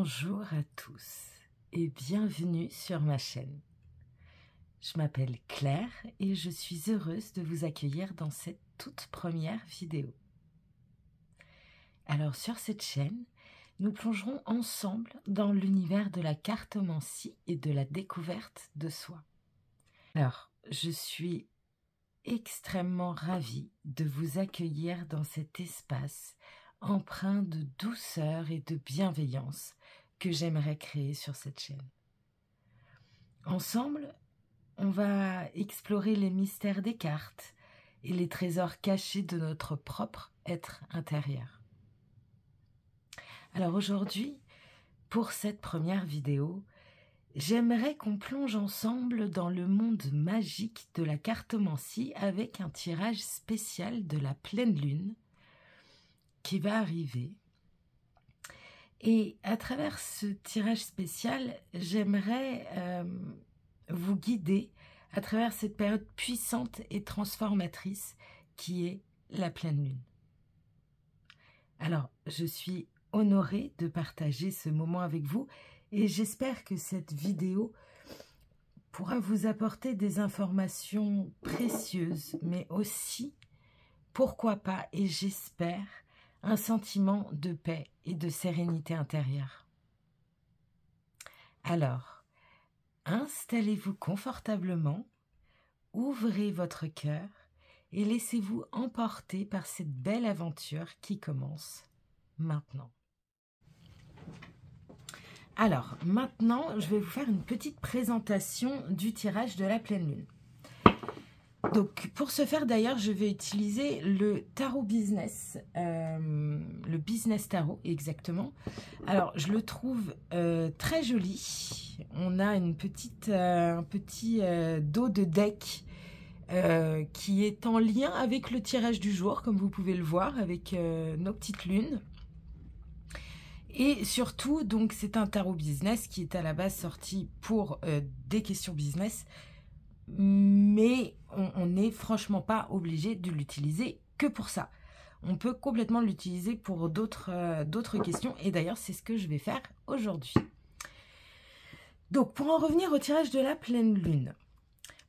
Bonjour à tous et bienvenue sur ma chaîne. Je m'appelle Claire et je suis heureuse de vous accueillir dans cette toute première vidéo. Alors sur cette chaîne, nous plongerons ensemble dans l'univers de la cartomancie et de la découverte de soi. Alors, je suis extrêmement ravie de vous accueillir dans cet espace empreint de douceur et de bienveillance que j'aimerais créer sur cette chaîne. Ensemble, on va explorer les mystères des cartes et les trésors cachés de notre propre être intérieur. Alors aujourd'hui, pour cette première vidéo, j'aimerais qu'on plonge ensemble dans le monde magique de la cartomancie avec un tirage spécial de la pleine lune qui va arriver. Et à travers ce tirage spécial, j'aimerais vous guider à travers cette période puissante et transformatrice qui est la pleine lune. Alors, je suis honorée de partager ce moment avec vous et j'espère que cette vidéo pourra vous apporter des informations précieuses, mais aussi, pourquoi pas, et j'espère, un sentiment de paix et de sérénité intérieure. Alors, installez-vous confortablement, ouvrez votre cœur et laissez-vous emporter par cette belle aventure qui commence maintenant. Alors, maintenant, je vais vous faire une petite présentation du tirage de la pleine lune. Donc, pour ce faire, d'ailleurs, je vais utiliser le tarot business, le business tarot, exactement. Alors, je le trouve très joli. On a un petit dos de deck qui est en lien avec le tirage du jour, comme vous pouvez le voir, avec nos petites lunes. Et surtout, donc, c'est un tarot business qui est à la base sorti pour des questions business, mais on n'est franchement pas obligé de l'utiliser que pour ça. On peut complètement l'utiliser pour d'autres questions, et d'ailleurs, c'est ce que je vais faire aujourd'hui. Donc, pour en revenir au tirage de la pleine lune.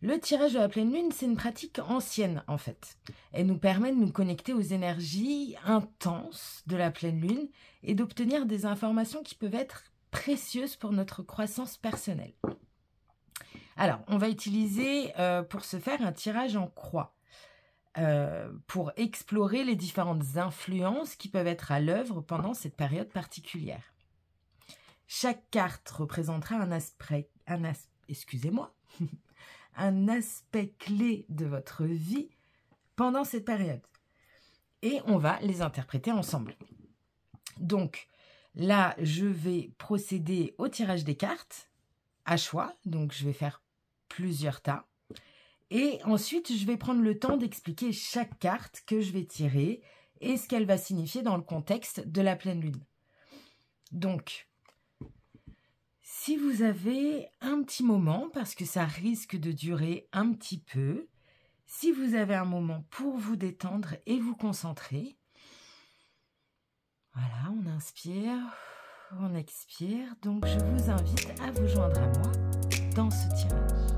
Le tirage de la pleine lune, c'est une pratique ancienne, en fait. Elle nous permet de nous connecter aux énergies intenses de la pleine lune et d'obtenir des informations qui peuvent être précieuses pour notre croissance personnelle. Alors, on va utiliser pour ce faire un tirage en croix pour explorer les différentes influences qui peuvent être à l'œuvre pendant cette période particulière. Chaque carte représentera un aspect clé de votre vie pendant cette période. Et on va les interpréter ensemble. Donc, là, je vais procéder au tirage des cartes à choix. Donc, je vais faire plusieurs tas. Et ensuite, je vais prendre le temps d'expliquer chaque carte que je vais tirer et ce qu'elle va signifier dans le contexte de la pleine lune. Donc, si vous avez un petit moment, parce que ça risque de durer un petit peu, si vous avez un moment pour vous détendre et vous concentrer, voilà, on inspire, on expire. Donc, je vous invite à vous joindre à moi dans ce tirage.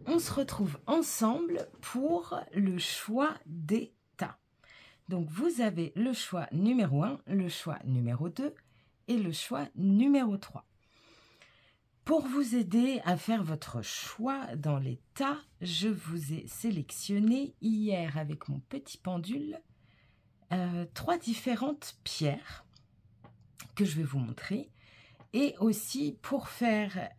on se retrouve ensemble pour le choix des tas. Donc, vous avez le choix numéro 1, le choix numéro 2 et le choix numéro 3. Pour vous aider à faire votre choix dans les tas, je vous ai sélectionné hier avec mon petit pendule 3 différentes pierres que je vais vous montrer. Et aussi, pour faire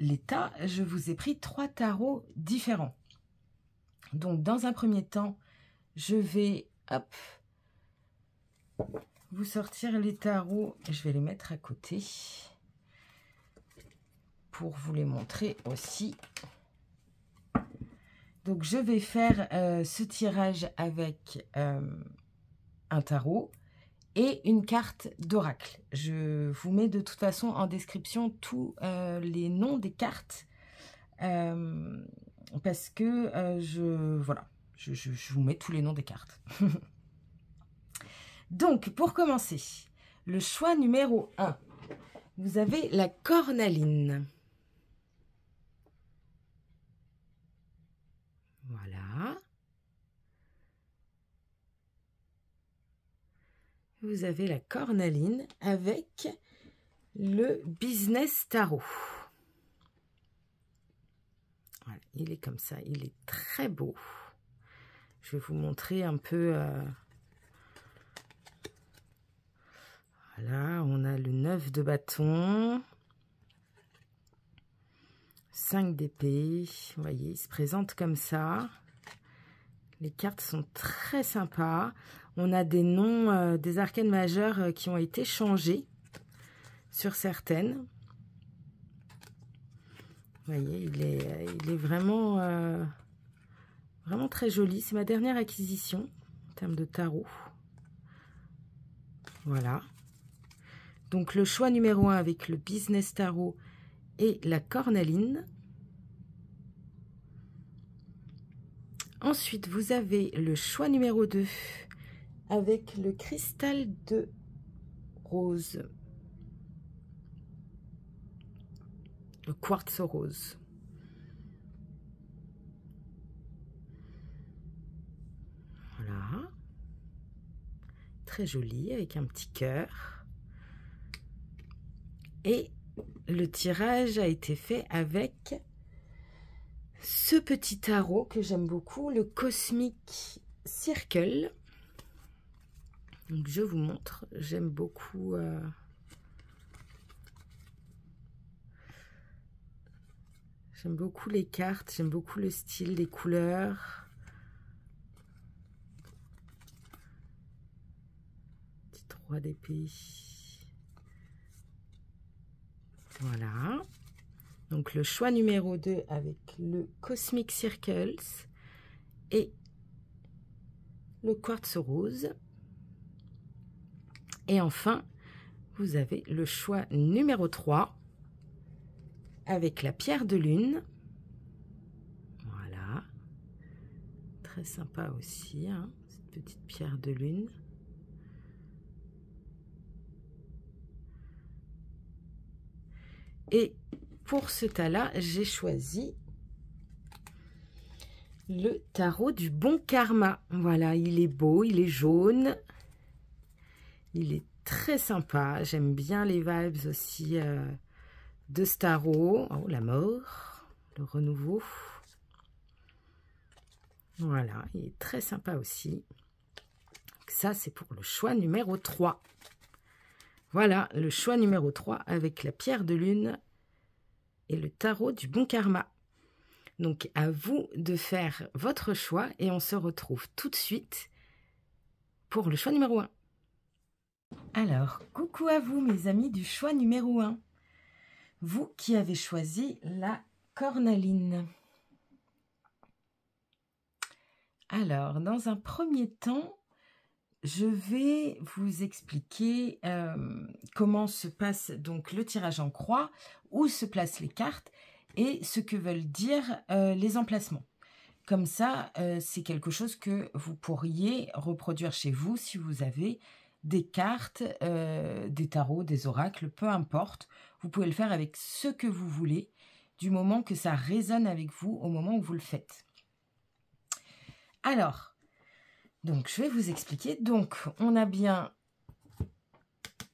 les tas, je vous ai pris 3 tarots différents. Donc, dans un premier temps, je vais vous sortir les tarots. Je vais les mettre à côté pour vous les montrer aussi. Donc, je vais faire ce tirage avec un tarot et une carte d'oracle. Je vous mets de toute façon en description tous les noms des cartes parce que je vous mets tous les noms des cartes. Donc, pour commencer, le choix numéro 1, vous avez la cornaline. Voilà. Vous avez la cornaline avec le business tarot. Voilà, il est comme ça, il est très beau. Je vais vous montrer un peu. Voilà, on a le 9 de bâton, 5 d'épée. Vous voyez, il se présente comme ça. Les cartes sont très sympas. On a des noms des arcanes majeures qui ont été changés sur certaines. Vous voyez, il est vraiment, vraiment très joli. C'est ma dernière acquisition en termes de tarot. Voilà. Donc, le choix numéro 1 avec le business tarot et la cornaline. Ensuite, vous avez le choix numéro 2 avec le cristal de rose. Le quartz rose. Voilà. Très joli avec un petit cœur. Et le tirage a été fait avec ce petit tarot que j'aime beaucoup, le Cosmic Circle. Donc je vous montre, j'aime beaucoup les cartes, j'aime beaucoup le style, les couleurs. Petit 3 d'épée. Voilà. Donc le choix numéro 2 avec le Cosmic Circles et le quartz rose. Et enfin, vous avez le choix numéro 3 avec la pierre de lune. Voilà. Très sympa aussi, hein, cette petite pierre de lune. Et pour ce tas-là, j'ai choisi le tarot du bon karma. Voilà, il est beau, il est jaune. Il est très sympa. J'aime bien les vibes aussi de ce tarot. Oh, la mort, le renouveau. Voilà, il est très sympa aussi. Ça, c'est pour le choix numéro 3. Voilà, le choix numéro 3 avec la pierre de lune et le tarot du bon karma. Donc, à vous de faire votre choix et on se retrouve tout de suite pour le choix numéro 1. Alors, coucou à vous mes amis du choix numéro 1. Vous qui avez choisi la cornaline. Alors, dans un premier temps, je vais vous expliquer comment se passe donc le tirage en croix, où se placent les cartes et ce que veulent dire les emplacements. Comme ça, c'est quelque chose que vous pourriez reproduire chez vous si vous avez des cartes, des tarots, des oracles, peu importe. Vous pouvez le faire avec ce que vous voulez. du moment que ça résonne avec vous au moment où vous le faites. Alors, donc je vais vous expliquer. Donc, on a bien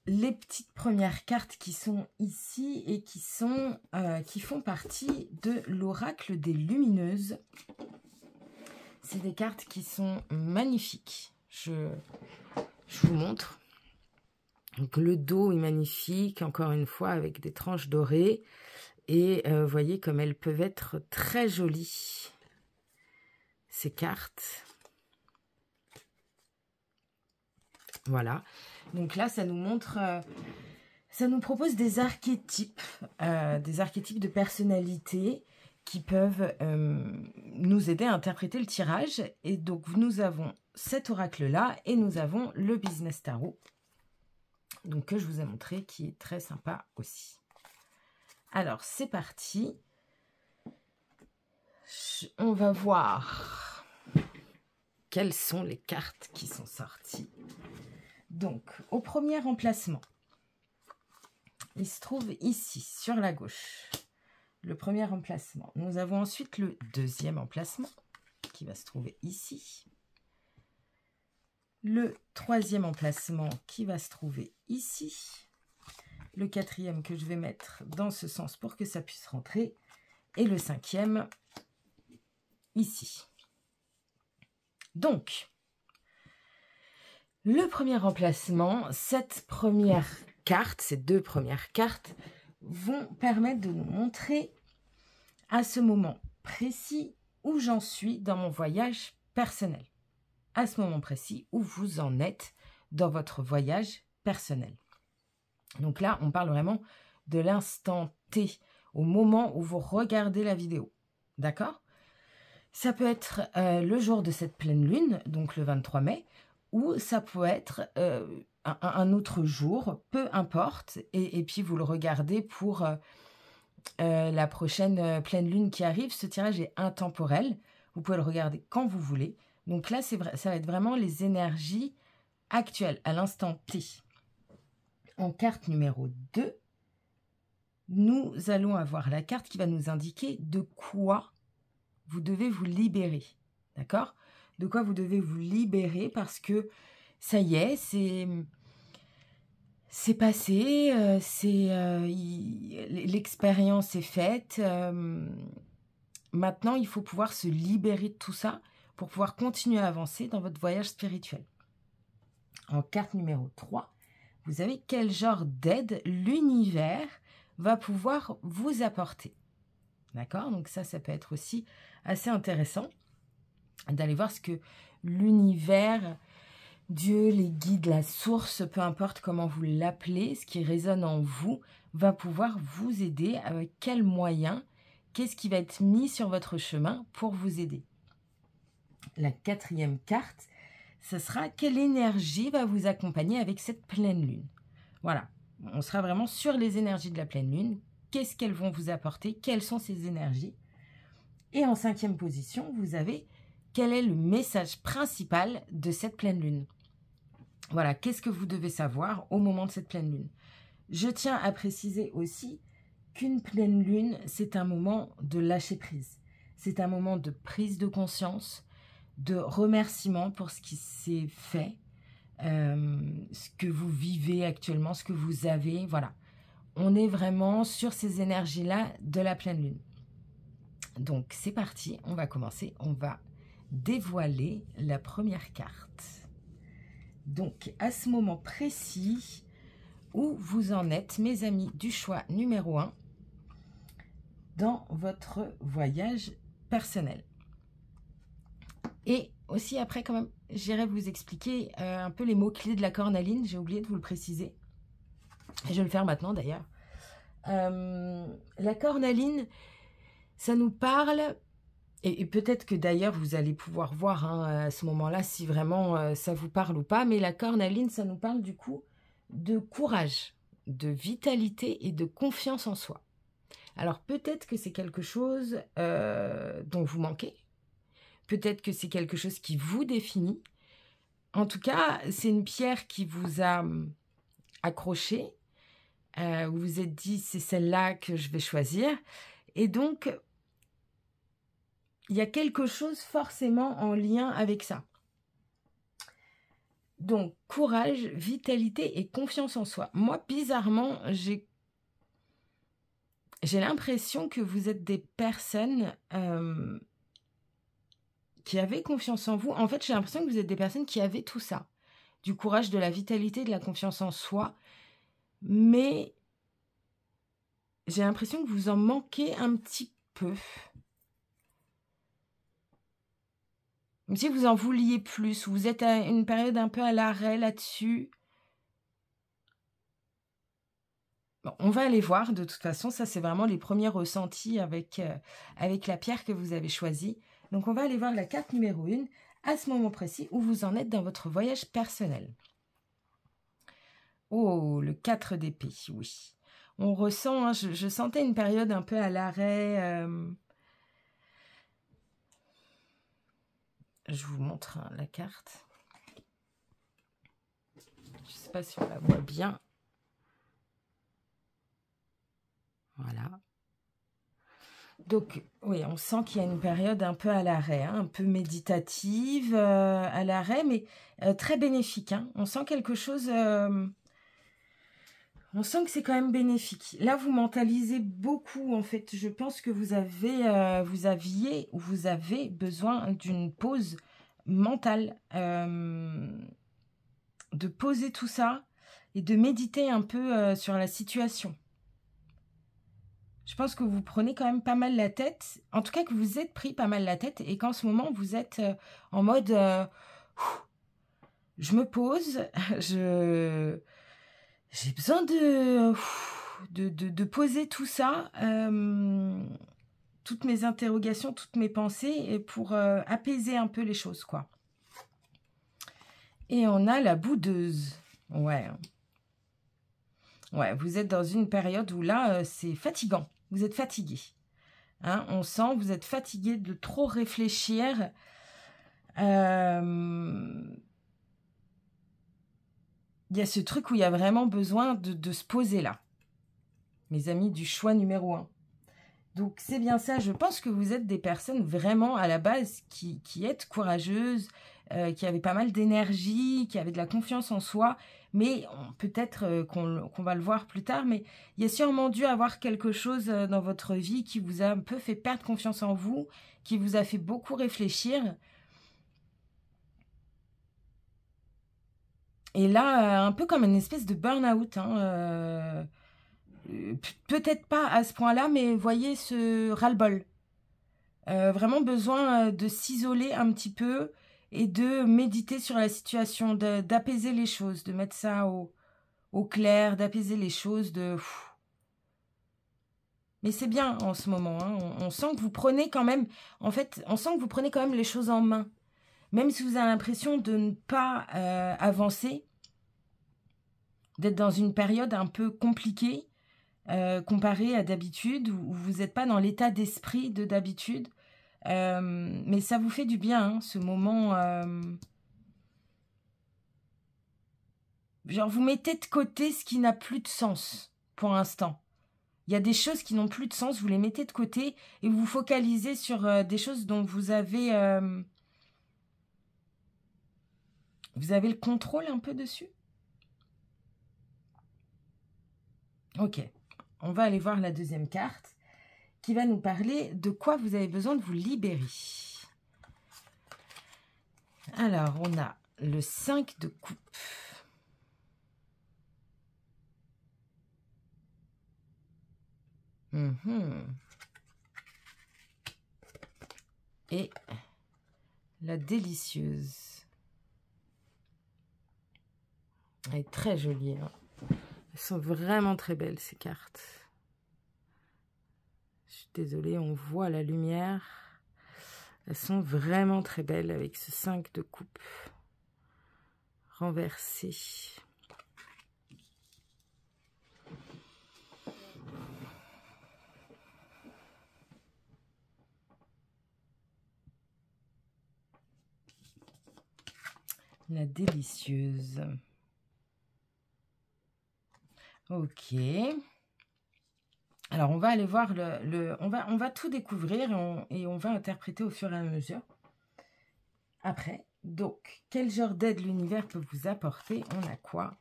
les petites premières cartes qui sont ici et qui font partie de l'oracle des lumineuses. C'est des cartes qui sont magnifiques. Je vous montre. Donc, le dos est magnifique, encore une fois, avec des tranches dorées. Et vous voyez comme elles peuvent être très jolies, ces cartes. Voilà. Donc là, ça nous montre, ça nous propose des archétypes de personnalité qui peuvent nous aider à interpréter le tirage. Et donc, nous avons cet oracle-là et nous avons le Business Tarot, donc que je vous ai montré, qui est très sympa aussi. Alors, c'est parti. On va voir quelles sont les cartes qui sont sorties. Donc, au premier emplacement, il se trouve ici, sur la gauche. Le premier emplacement. Nous avons ensuite le deuxième emplacement, qui va se trouver ici. Le troisième emplacement, qui va se trouver ici. Le quatrième que je vais mettre dans ce sens pour que ça puisse rentrer. Et le cinquième, ici. Donc, le premier emplacement, cette première carte, ces deux premières cartes, vont permettre de nous montrer à ce moment précis où j'en suis dans mon voyage personnel. À ce moment précis où vous en êtes dans votre voyage personnel. Donc là, on parle vraiment de l'instant T, au moment où vous regardez la vidéo. D'accord? Ça peut être le jour de cette pleine lune, donc le 23 mai, ou ça peut être un autre jour, peu importe, et puis vous le regardez pour la prochaine pleine lune qui arrive. Ce tirage est intemporel, vous pouvez le regarder quand vous voulez. Donc là, ça va être vraiment les énergies actuelles, à l'instant T. En carte numéro 2, nous allons avoir la carte qui va nous indiquer de quoi vous devez vous libérer. D'accord? De quoi vous devez vous libérer parce que ça y est, c'est passé, l'expérience est faite. Maintenant, il faut pouvoir se libérer de tout ça pour pouvoir continuer à avancer dans votre voyage spirituel. En carte numéro 3, vous avez quel genre d'aide l'univers va pouvoir vous apporter. D'accord? Donc ça peut être aussi assez intéressant d'aller voir ce que l'univers, Dieu, les guides, la source, peu importe comment vous l'appelez, ce qui résonne en vous, va pouvoir vous aider. Avec quels moyens, qu'est-ce qui va être mis sur votre chemin pour vous aider. La quatrième carte, ce sera quelle énergie va vous accompagner avec cette pleine lune. Voilà, on sera vraiment sur les énergies de la pleine lune. Qu'est-ce qu'elles vont vous apporter? Quelles sont ces énergies? Et en cinquième position, vous avez quel est le message principal de cette pleine lune. Voilà, qu'est-ce que vous devez savoir au moment de cette pleine lune. Je tiens à préciser aussi qu'une pleine lune, c'est un moment de lâcher prise. C'est un moment de prise de conscience, de remerciement pour ce qui s'est fait, ce que vous vivez actuellement, ce que vous avez. Voilà, on est vraiment sur ces énergies-là de la pleine lune. Donc, c'est parti, on va commencer. On va dévoiler la première carte. Donc, à ce moment précis où vous en êtes, mes amis du choix numéro 1, dans votre voyage personnel. Et aussi, après, quand même, j'irai vous expliquer un peu les mots-clés de la cornaline. J'ai oublié de vous le préciser. Et je vais le faire maintenant, d'ailleurs. La cornaline, ça nous parle, et peut-être que d'ailleurs vous allez pouvoir voir à ce moment-là si vraiment ça vous parle ou pas, mais la cornaline, ça nous parle du coup de courage, de vitalité et de confiance en soi. Alors peut-être que c'est quelque chose dont vous manquez, peut-être que c'est quelque chose qui vous définit. En tout cas, c'est une pierre qui vous a accroché, vous vous êtes dit c'est celle-là que je vais choisir. Et donc, il y a quelque chose forcément en lien avec ça. Donc, courage, vitalité et confiance en soi. Moi, bizarrement, j'ai l'impression que vous êtes des personnes qui avaient confiance en vous. En fait, j'ai l'impression que vous êtes des personnes qui avaient tout ça. Du courage, de la vitalité, de la confiance en soi. Mais j'ai l'impression que vous en manquez un petit peu. Comme si vous en vouliez plus. Vous êtes à une période un peu à l'arrêt là-dessus. Bon, on va aller voir. De toute façon, ça, c'est vraiment les premiers ressentis avec la pierre que vous avez choisie. Donc, on va aller voir la carte numéro 1 à ce moment précis où vous en êtes dans votre voyage personnel. Oh, le 4 d'épée, oui. On ressent, hein, je sentais une période un peu à l'arrêt. Je vous montre la carte. Je ne sais pas si on la voit bien. Voilà. Donc, oui, on sent qu'il y a une période un peu à l'arrêt, hein, un peu méditative, à l'arrêt, mais très bénéfique. Hein. On sent quelque chose... on sent que c'est quand même bénéfique. Là, vous mentalisez beaucoup, en fait. Je pense que vous avez besoin d'une pause mentale, de poser tout ça et de méditer un peu sur la situation. Je pense que vous prenez quand même pas mal la tête, en tout cas que vous êtes pris pas mal la tête et qu'en ce moment, vous êtes en mode je me pose, j'ai besoin de poser tout ça, toutes mes interrogations, toutes mes pensées, et pour apaiser un peu les choses, quoi. Et on a la boudeuse. Ouais. Ouais, vous êtes dans une période où là, c'est fatigant. Vous êtes fatigué. Hein, on sent que vous êtes fatigué de trop réfléchir. Il y a ce truc où il y a vraiment besoin de se poser là. Mes amis du choix numéro 1. Donc, c'est bien ça. Je pense que vous êtes des personnes vraiment, à la base, qui êtes courageuses, qui avaient pas mal d'énergie, qui avaient de la confiance en soi. Mais peut-être qu'on va le voir plus tard, mais il y a sûrement dû avoir quelque chose dans votre vie qui vous a un peu fait perdre confiance en vous, qui vous a fait beaucoup réfléchir. Et là, un peu comme une espèce de burn-out, hein, peut-être pas à ce point-là, mais voyez ce ras-le-bol. Vraiment besoin de s'isoler un petit peu et de méditer sur la situation, d'apaiser les choses, de mettre ça au clair, d'apaiser les choses, Mais c'est bien en ce moment, hein. On sent que vous prenez quand même, en fait, on sent que vous prenez quand même les choses en main. Même si vous avez l'impression de ne pas avancer, d'être dans une période un peu compliquée, comparée à d'habitude, où vous n'êtes pas dans l'état d'esprit de d'habitude. Mais ça vous fait du bien, hein, ce moment. Genre, vous mettez de côté ce qui n'a plus de sens pour l'instant. Il y a des choses qui n'ont plus de sens, vous les mettez de côté et vous vous focalisez sur des choses dont vous avez le contrôle un peu dessus. Ok, on va aller voir la deuxième carte qui va nous parler de quoi vous avez besoin de vous libérer. Alors, on a le 5 de coupe. Et la délicieuse. Elle est très jolie. Hein. Elles sont vraiment très belles, ces cartes. Je suis désolée, on voit la lumière. Elles sont vraiment très belles avec ce 5 de coupe renversé. La délicieuse. Ok. Alors, on va aller voir on va tout découvrir et on va interpréter au fur et à mesure. Après, donc, quel genre d'aide l'univers peut vous apporter? On a quoi?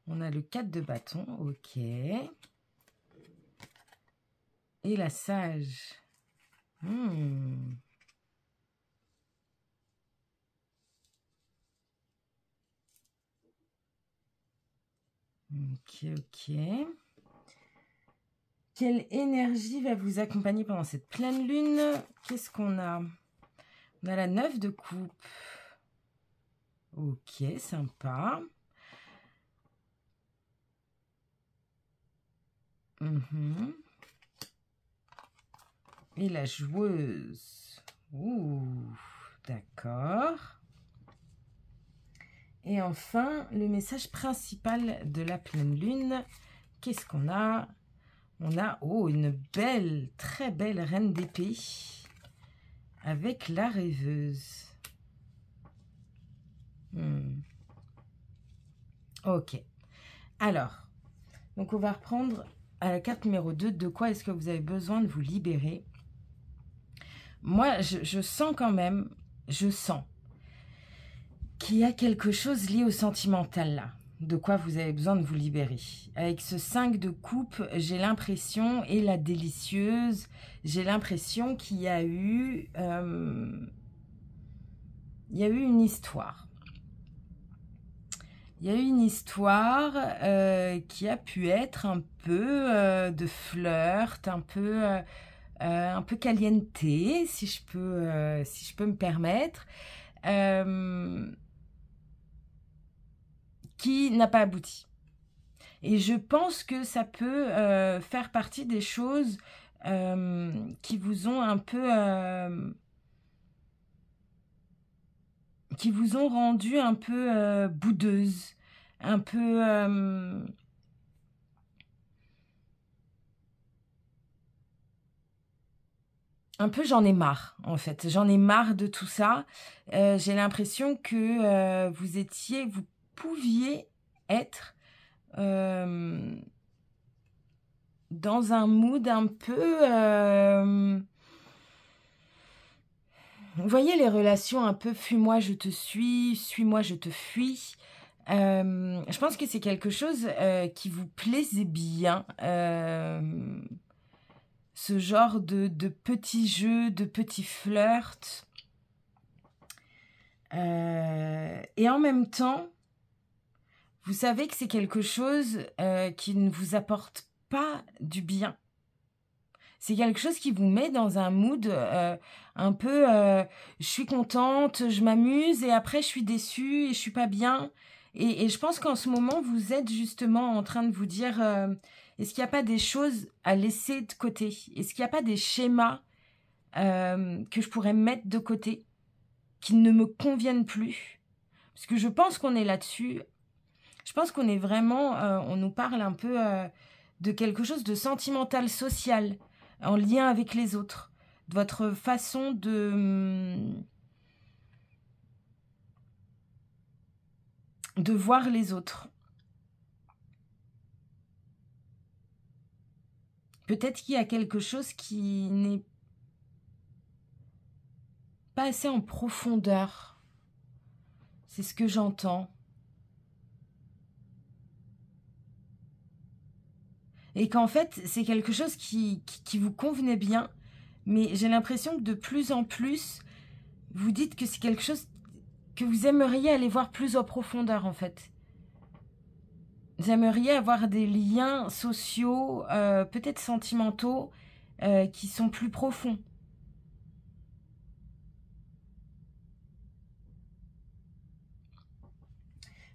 On a le 4 de bâton, ok. Et la sage. Ok, ok. Quelle énergie va vous accompagner pendant cette pleine lune? Qu'est-ce qu'on a? On a la 9 de coupe. Ok, sympa. Et la joueuse. Ouh, d'accord. Et enfin, le message principal de la pleine lune. Qu'est-ce qu'on a? On a, oh, une belle, très belle reine d'épée avec la rêveuse. Ok. Alors, donc on va reprendre à la carte numéro 2. De quoi est-ce que vous avez besoin de vous libérer? Moi, je sens quand même, je sens qu'il y a quelque chose lié au sentimental là. De quoi vous avez besoin de vous libérer. Avec ce 5 de coupe, j'ai l'impression, et la délicieuse, j'ai l'impression qu'il y a eu... une histoire. Il y a eu une histoire qui a pu être un peu de flirt, un peu caliente, si je peux me permettre, qui n'a pas abouti. Et je pense que ça peut faire partie des choses qui vous ont un peu... qui vous ont rendu un peu boudeuse, un peu... j'en ai marre, en fait. J'en ai marre de tout ça. J'ai l'impression que vous pouviez être dans un mood un peu... vous voyez les relations un peu fuis-moi, je te suis-moi, je te fuis. Je pense que c'est quelque chose qui vous plaisait bien. Ce genre de petits jeux, de petits flirts. Et en même temps, vous savez que c'est quelque chose qui ne vous apporte pas du bien. C'est quelque chose qui vous met dans un mood un peu je suis contente, je m'amuse et après je suis déçue et je suis pas bien. Et je pense qu'en ce moment, vous êtes justement en train de vous dire est-ce qu'il n'y a pas des choses à laisser de côté? Est-ce qu'il n'y a pas des schémas que je pourrais mettre de côté qui ne me conviennent plus? Parce que je pense qu'on est là-dessus. Je pense qu'on est vraiment, on nous parle un peu de quelque chose de sentimental, social, en lien avec les autres, de votre façon de voir les autres. Peut-être qu'il y a quelque chose qui n'est pas assez en profondeur. C'est ce que j'entends. Et qu'en fait, c'est quelque chose qui vous convenait bien, mais j'ai l'impression que de plus en plus, vous dites que c'est quelque chose que vous aimeriez aller voir plus en profondeur, en fait. Vous aimeriez avoir des liens sociaux, peut-être sentimentaux, qui sont plus profonds.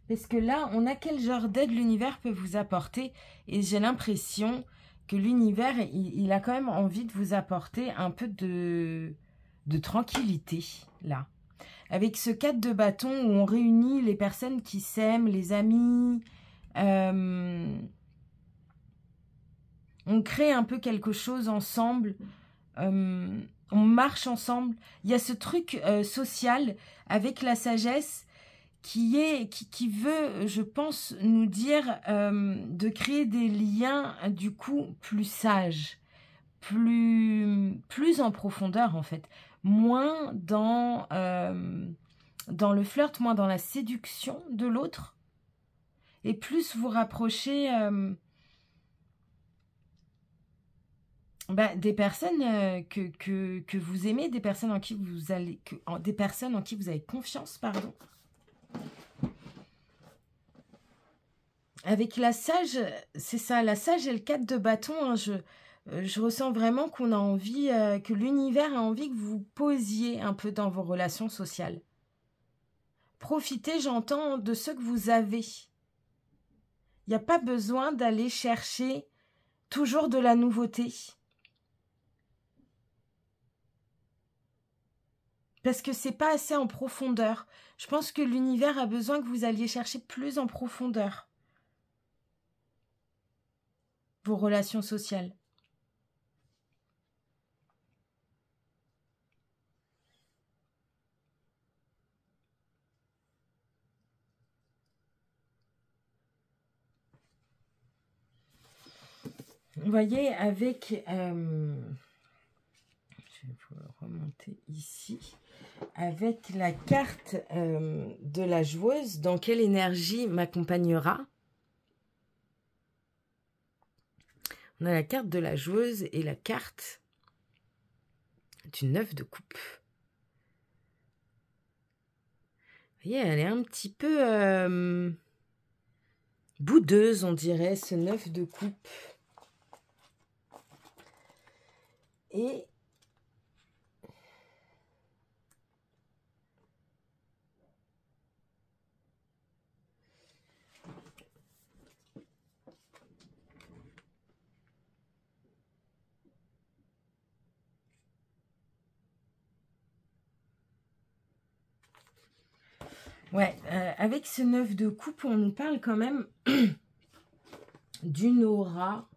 Parce que là, on a quel genre d'aide l'univers peut vous apporter. Et j'ai l'impression que l'univers, il a quand même envie de vous apporter un peu de tranquillité, là. Avec ce 4 de bâton où on réunit les personnes qui s'aiment, les amis. On crée un peu quelque chose ensemble. On marche ensemble. Il y a ce truc social avec la sagesse qui veut, je pense, nous dire de créer des liens, du coup, plus sages, plus en profondeur, en fait. Moins dans le flirt, moins dans la séduction de l'autre, et plus vous rapprocher des personnes que vous aimez, des personnes en qui vous allez, des personnes en qui vous avez confiance, pardon. Avec la sage, c'est ça, la sage et le 4 de bâton, hein, je ressens vraiment qu'on a envie, que l'univers a envie que vous posiez un peu dans vos relations sociales. Profitez, j'entends, de ce que vous avez. Il n'y a pas besoin d'aller chercher toujours de la nouveauté. Parce que c'est pas assez en profondeur. Je pense que l'univers a besoin que vous alliez chercher plus en profondeur vos relations sociales. Vous voyez, avec... je vais remonter ici. Avec la carte de la joueuse, dans quelle énergie m'accompagnera? On a la carte de la joueuse et la carte du 9 de coupe. Vous voyez, elle est un petit peu boudeuse, on dirait, ce 9 de coupe. Et ouais, avec ce 9 de coupe, on nous parle quand même d'une aura.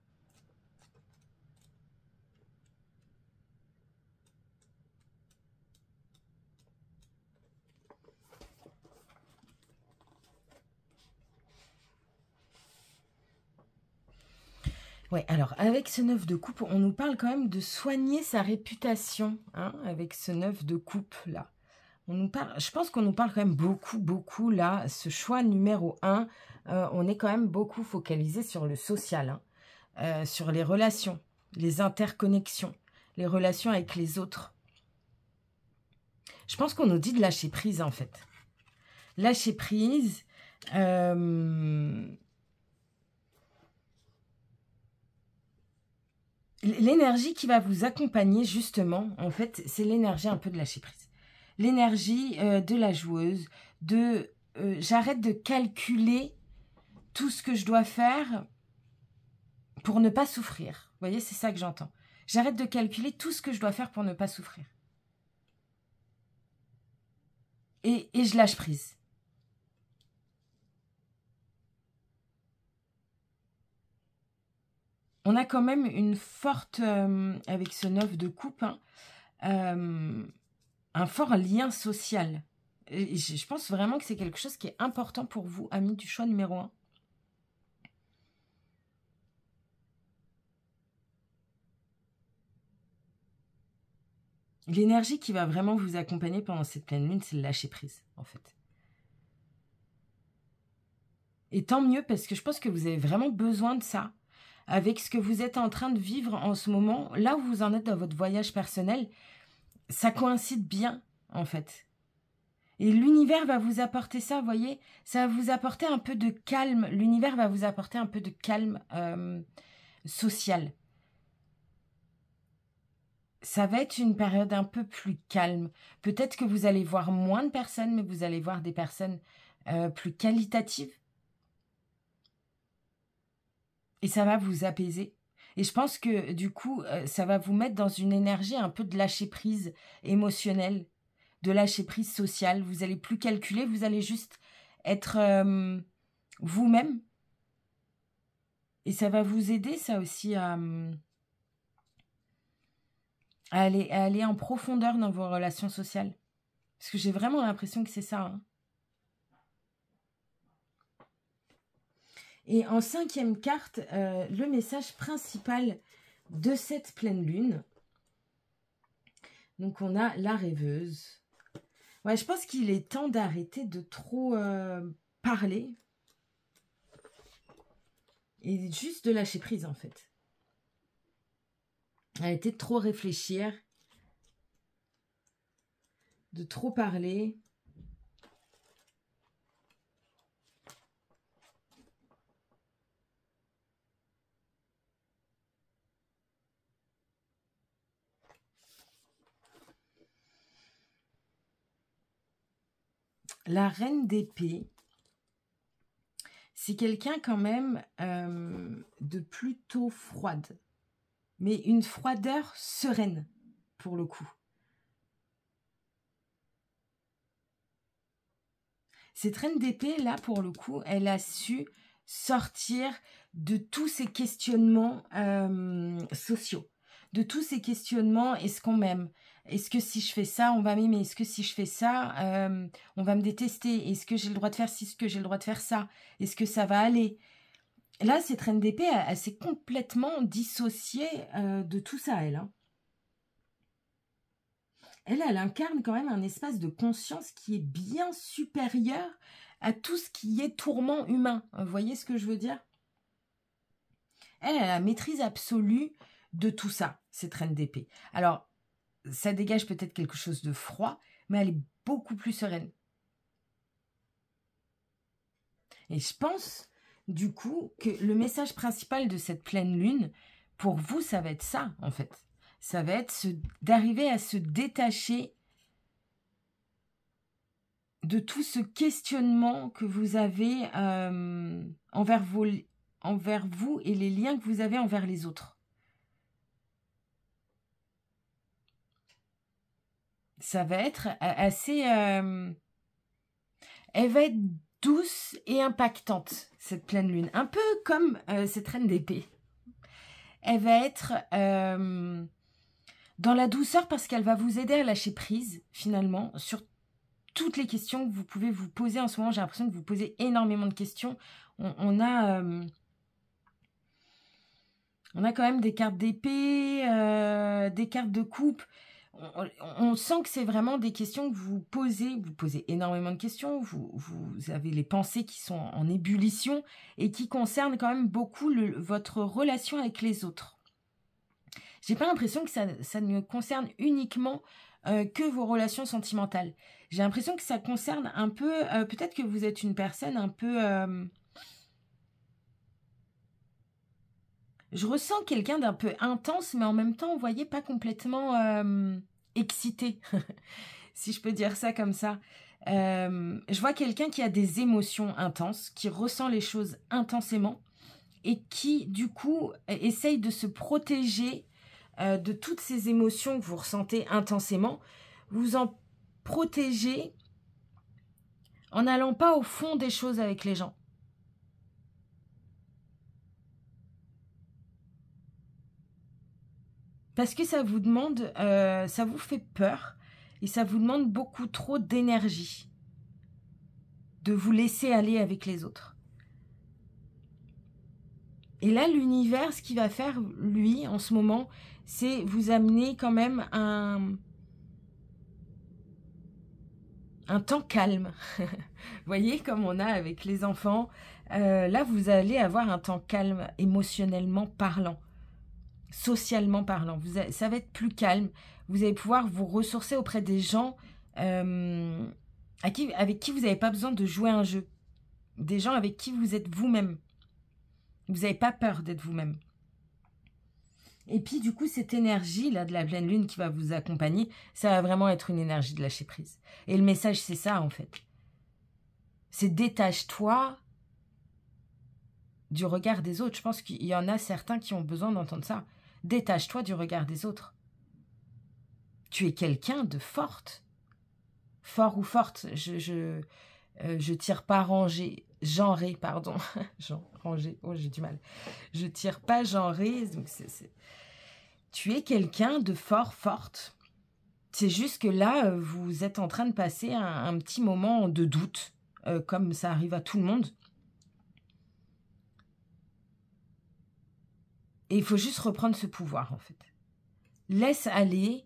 Ouais, alors, avec ce 9 de coupe, on nous parle quand même de soigner sa réputation, hein, avec ce 9 de coupe, là. On nous parle, je pense qu'on nous parle quand même beaucoup, là, ce choix numéro 1, on est quand même beaucoup focalisé sur le social, hein, sur les relations, les interconnexions, les relations avec les autres. Je pense qu'on nous dit de lâcher prise, en fait. Lâcher prise, l'énergie qui va vous accompagner, justement, en fait, c'est l'énergie un peu de lâcher prise. L'énergie de la joueuse, de j'arrête de calculer tout ce que je dois faire pour ne pas souffrir. Vous voyez, c'est ça que j'entends. J'arrête de calculer tout ce que je dois faire pour ne pas souffrir. Et je lâche prise. On a quand même une forte, avec ce 9 de coupe, hein, un fort lien social. Et je pense vraiment que c'est quelque chose qui est important pour vous, amis du choix numéro 1. L'énergie qui va vraiment vous accompagner pendant cette pleine lune, c'est le lâcher prise, en fait. Et tant mieux, parce que je pense que vous avez vraiment besoin de ça. Avec ce que vous êtes en train de vivre en ce moment, là où vous en êtes dans votre voyage personnel, ça coïncide bien, en fait. Et l'univers va vous apporter ça, vous voyez. Ça va vous apporter un peu de calme. L'univers va vous apporter un peu de calme social. Ça va être une période un peu plus calme. Peut-être que vous allez voir moins de personnes, mais vous allez voir des personnes plus qualitatives. Et ça va vous apaiser. Et je pense que du coup, ça va vous mettre dans une énergie un peu de lâcher prise émotionnelle, de lâcher prise sociale. Vous allez plus calculer, vous allez juste être vous-même. Et ça va vous aider, ça aussi, à aller en profondeur dans vos relations sociales. Parce que j'ai vraiment l'impression que c'est ça. Hein. Et en 5e carte, le message principal de cette pleine lune. Donc, on a la rêveuse. Ouais, je pense qu'il est temps d'arrêter de trop parler. Et juste de lâcher prise, en fait. Arrêter de trop réfléchir. De trop parler. La reine d'épée, c'est quelqu'un quand même de plutôt froide. Mais une froideur sereine, pour le coup. Cette reine d'épée, là, pour le coup, elle a su sortir de tous ces questionnements sociaux. De tous ces questionnements, est-ce qu'on m'aime? Est-ce que si je fais ça, on va m'aimer? Est-ce que si je fais ça, on va me détester? Est-ce que j'ai le droit de faire ci? Est-ce que j'ai le droit de faire ça? Est-ce que ça va aller? Là, cette reine d'épée, elle s'est complètement dissociée de tout ça, elle. Hein. Elle incarne quand même un espace de conscience qui est bien supérieur à tout ce qui est tourment humain. Vous voyez ce que je veux dire? Elle a la maîtrise absolue de tout ça, cette reine d'épée. Alors, ça dégage peut-être quelque chose de froid, mais elle est beaucoup plus sereine. Et je pense, du coup, que le message principal de cette pleine lune, pour vous, ça va être ça, en fait. Ça va être d'arriver à se détacher de tout ce questionnement que vous avez envers vous et les liens que vous avez envers les autres. Ça va être assez... elle va être douce et impactante, cette pleine lune. Un peu comme cette reine d'épée. Elle va être dans la douceur parce qu'elle va vous aider à lâcher prise, finalement, sur toutes les questions que vous pouvez vous poser en ce moment. J'ai l'impression que vous posez énormément de questions. On a quand même des cartes d'épée, des cartes de coupe. On sent que c'est vraiment des questions que vous posez. Vous posez énormément de questions. Vous avez les pensées qui sont en ébullition et qui concernent quand même beaucoup votre relation avec les autres. J'ai pas l'impression que ça ne concerne uniquement que vos relations sentimentales. J'ai l'impression que ça concerne un peu... peut-être que vous êtes une personne un peu... je ressens quelqu'un d'un peu intense, mais en même temps, vous voyez, pas complètement excité, si je peux dire ça comme ça. Je vois quelqu'un qui a des émotions intenses, qui ressent les choses intensément et qui, du coup, essaye de se protéger de toutes ces émotions que vous ressentez intensément. Vous en protégez en n'allant pas au fond des choses avec les gens. Parce que ça vous demande, ça vous fait peur et ça vous demande beaucoup trop d'énergie de vous laisser aller avec les autres. Et là, l'univers, ce qu'il va faire, lui, en ce moment, c'est vous amener quand même un temps calme. Vous voyez, comme on a avec les enfants. Là, vous allez avoir un temps calme, émotionnellement parlant. Socialement parlant, ça va être plus calme. Vous allez pouvoir vous ressourcer auprès des gens avec qui vous n'avez pas besoin de jouer un jeu. Des gens avec qui vous êtes vous-même. Vous n'avez pas peur d'être vous-même. Et puis du coup, cette énergie-là de la pleine lune qui va vous accompagner, ça va vraiment être une énergie de lâcher prise. Et le message, c'est ça en fait. C'est détache-toi du regard des autres. Je pense qu'il y en a certains qui ont besoin d'entendre ça. Détache-toi du regard des autres. Tu es quelqu'un de forte. Fort ou forte. Je tire pas genré, pardon. Rangé, oh j'ai du mal. Je tire pas genré. Donc tu es quelqu'un de fort, forte. C'est juste que là, vous êtes en train de passer un petit moment de doute, comme ça arrive à tout le monde. Et il faut juste reprendre ce pouvoir, en fait. Laisse aller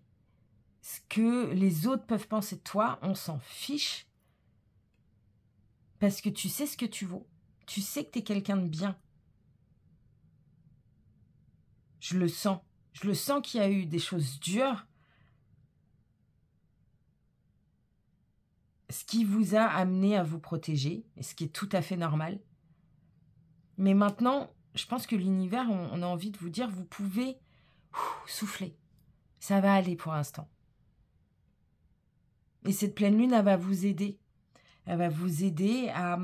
ce que les autres peuvent penser de toi. On s'en fiche. Parce que tu sais ce que tu vaux. Tu sais que tu es quelqu'un de bien. Je le sens. Je le sens qu'il y a eu des choses dures. Ce qui vous a amené à vous protéger. Et ce qui est tout à fait normal. Mais maintenant, je pense que l'univers, on a envie de vous dire, vous pouvez souffler. Ça va aller pour l'instant. Et cette pleine lune, elle va vous aider. Elle va vous aider à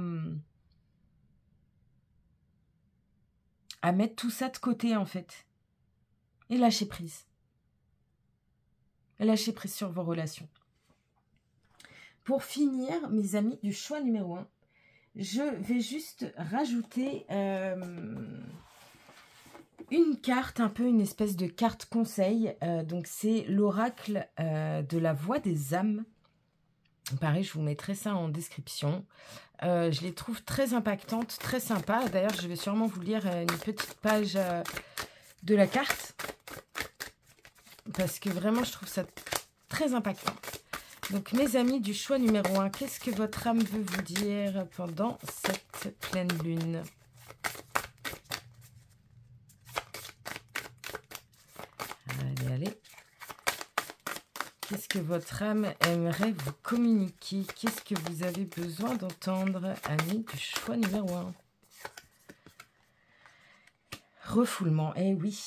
mettre tout ça de côté, en fait. Et lâcher prise. Et lâcher prise sur vos relations. Pour finir, mes amis, du choix numéro 1, je vais juste rajouter une carte, un peu une espèce de carte conseil. Donc, c'est l'oracle de la voix des âmes. Pareil, je vous mettrai ça en description. Je les trouve très impactantes, très sympas. D'ailleurs, je vais sûrement vous lire une petite page de la carte. Parce que vraiment, je trouve ça très impactant. Donc, mes amis du choix numéro 1, qu'est-ce que votre âme veut vous dire pendant cette pleine lune? Allez, allez. Qu'est-ce que votre âme aimerait vous communiquer? Qu'est-ce que vous avez besoin d'entendre, amis du choix numéro 1? Refoulement, eh oui.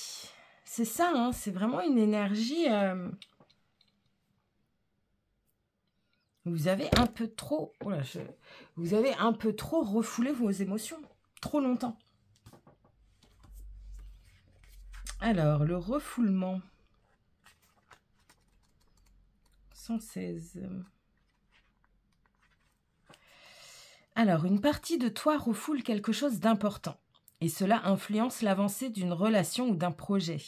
C'est ça, hein, c'est vraiment une énergie... Vous avez un peu trop... Oh là, vous avez un peu trop refoulé vos émotions. Trop longtemps. Alors, le refoulement... 116. Alors, une partie de toi refoule quelque chose d'important. Et cela influence l'avancée d'une relation ou d'un projet.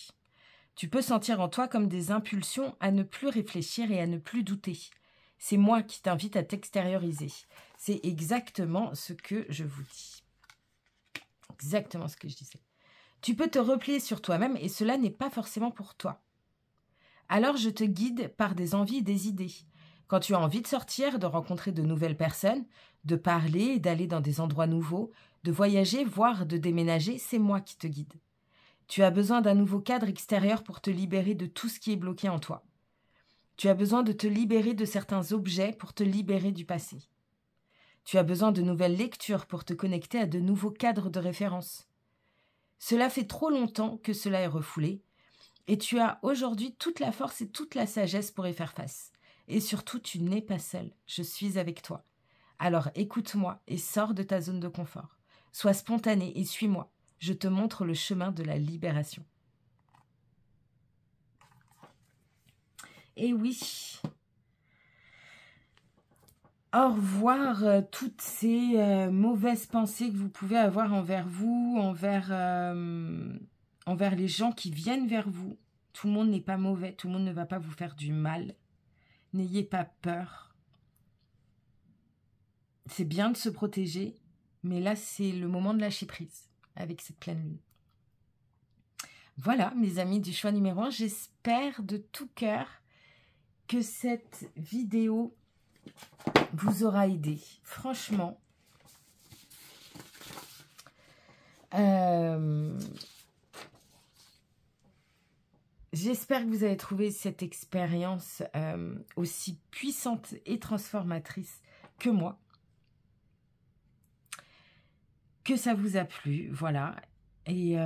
Tu peux sentir en toi comme des impulsions à ne plus réfléchir et à ne plus douter. C'est moi qui t'invite à t'extérioriser. C'est exactement ce que je vous dis. Exactement ce que je disais. Tu peux te replier sur toi-même et cela n'est pas forcément pour toi. Alors je te guide par des envies et des idées. Quand tu as envie de sortir, de rencontrer de nouvelles personnes, de parler, d'aller dans des endroits nouveaux, de voyager, voire de déménager, c'est moi qui te guide. Tu as besoin d'un nouveau cadre extérieur pour te libérer de tout ce qui est bloqué en toi. Tu as besoin de te libérer de certains objets pour te libérer du passé. Tu as besoin de nouvelles lectures pour te connecter à de nouveaux cadres de référence. Cela fait trop longtemps que cela est refoulé, et tu as aujourd'hui toute la force et toute la sagesse pour y faire face. Et surtout, tu n'es pas seul. Je suis avec toi. Alors écoute-moi et sors de ta zone de confort. Sois spontané et suis-moi. Je te montre le chemin de la libération. Et oui. Au revoir toutes ces mauvaises pensées que vous pouvez avoir envers vous, envers les gens qui viennent vers vous. Tout le monde n'est pas mauvais, tout le monde ne va pas vous faire du mal. N'ayez pas peur. C'est bien de se protéger, mais là, c'est le moment de lâcher prise avec cette pleine lune. Voilà, mes amis du choix numéro 1, j'espère de tout cœur que cette vidéo vous aura aidé. Franchement, j'espère que vous avez trouvé cette expérience aussi puissante et transformatrice que moi. Que ça vous a plu, voilà. Et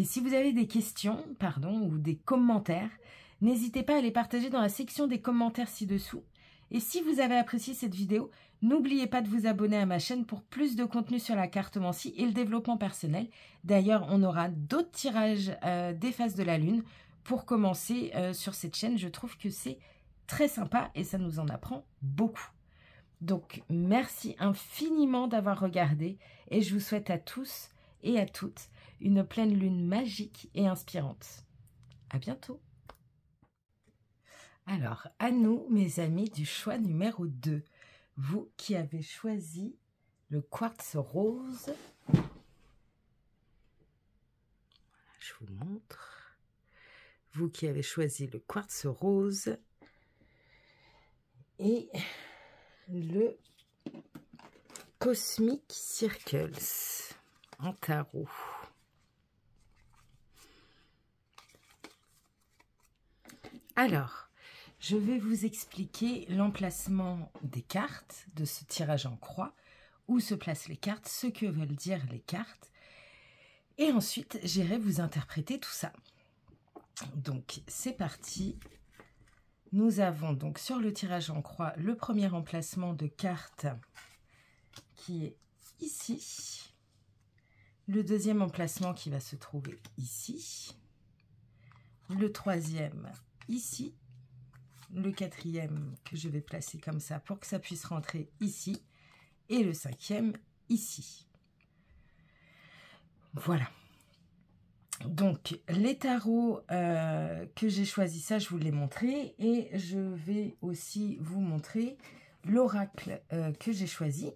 si vous avez des questions, ou des commentaires, n'hésitez pas à les partager dans la section des commentaires ci-dessous. Et si vous avez apprécié cette vidéo, n'oubliez pas de vous abonner à ma chaîne pour plus de contenu sur la cartomancie et le développement personnel. D'ailleurs, on aura d'autres tirages des phases de la lune pour commencer sur cette chaîne. Je trouve que c'est très sympa et ça nous en apprend beaucoup. Donc, merci infiniment d'avoir regardé et je vous souhaite à tous et à toutes une pleine lune magique et inspirante. À bientôt. Alors, à nous, mes amis du choix numéro 2. Vous qui avez choisi le quartz rose. Je vous montre. Vous qui avez choisi le quartz rose et le Cosmic Circles en tarot. Alors, je vais vous expliquer l'emplacement des cartes de ce tirage en croix, où se placent les cartes, ce que veulent dire les cartes, et ensuite j'irai vous interpréter tout ça. Donc c'est parti. Nous avons donc sur le tirage en croix le premier emplacement de cartes qui est ici, le deuxième emplacement qui va se trouver ici, le troisième ici, le quatrième que je vais placer comme ça pour que ça puisse rentrer ici, et le cinquième ici. Voilà. Donc les tarots que j'ai choisi, ça je vous l'ai montré, et je vais aussi vous montrer l'oracle que j'ai choisi.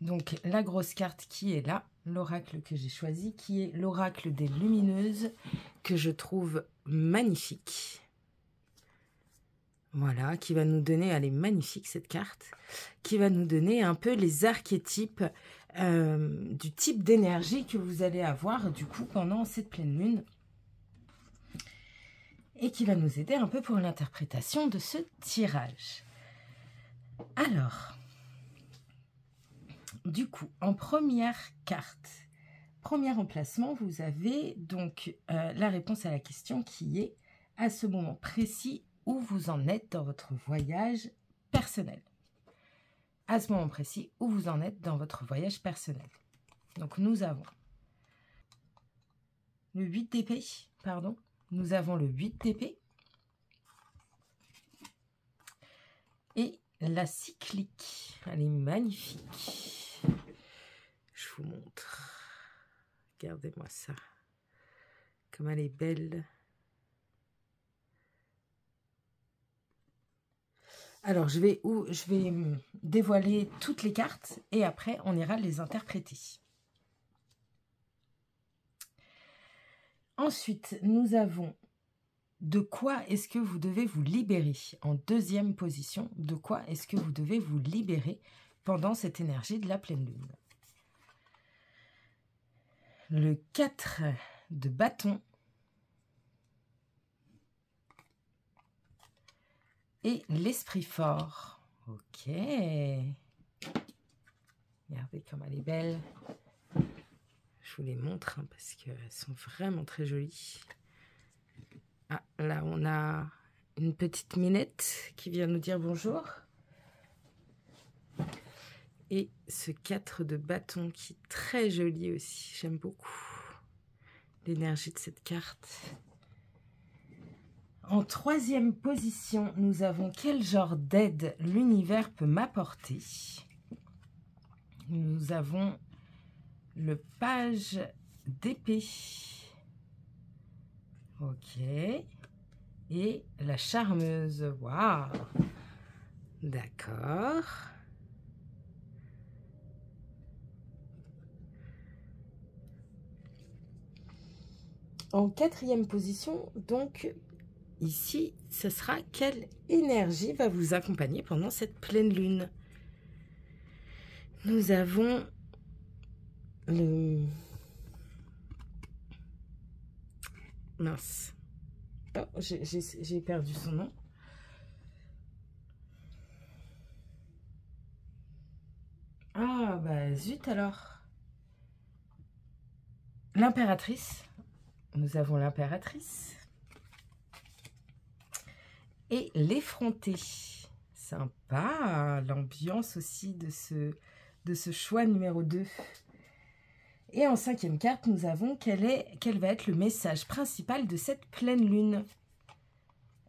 Donc la grosse carte qui est là, l'oracle que j'ai choisi, qui est l'oracle des lumineuses, que je trouve magnifique. Voilà, qui va nous donner, elle est magnifique cette carte, qui va nous donner un peu les archétypes du type d'énergie que vous allez avoir du coup pendant cette pleine lune. Et qui va nous aider un peu pour l'interprétation de ce tirage. Alors, du coup, en première carte, premier emplacement, vous avez donc la réponse à la question qui est à ce moment précis où vous en êtes dans votre voyage personnel. À ce moment précis où vous en êtes dans votre voyage personnel. Donc nous avons le 8 d'épée, pardon. Nous avons le 8 d'épée. Et la cyclique. Elle est magnifique. Je vous montre. Regardez-moi ça. Comme elle est belle. Alors, je vais dévoiler toutes les cartes et après, on ira les interpréter. Ensuite, nous avons de quoi est-ce que vous devez vous libérer en deuxième position. De quoi est-ce que vous devez vous libérer pendant cette énergie de la pleine lune. Le 4 de bâton. Et l'esprit fort. Ok. Regardez comme elle est belle. Je vous les montre hein, parce qu'elles sont vraiment très jolies. Ah, là, on a une petite minette qui vient nous dire bonjour. Et ce 4 de bâton qui est très joli aussi. J'aime beaucoup l'énergie de cette carte. En troisième position, nous avons quel genre d'aide l'univers peut m'apporter. Nous avons le page d'épée. Ok. Et la charmeuse. Waouh. D'accord. En quatrième position, donc... Ici, ce sera quelle énergie va vous accompagner pendant cette pleine lune. Nous avons le... Mince. Oh, j'ai perdu son nom. Ah, bah zut alors. L'impératrice. Nous avons l'impératrice. Et l'effronté. Sympa, l'ambiance aussi de ce choix numéro 2. Et en cinquième carte, nous avons quel va être le message principal de cette pleine lune.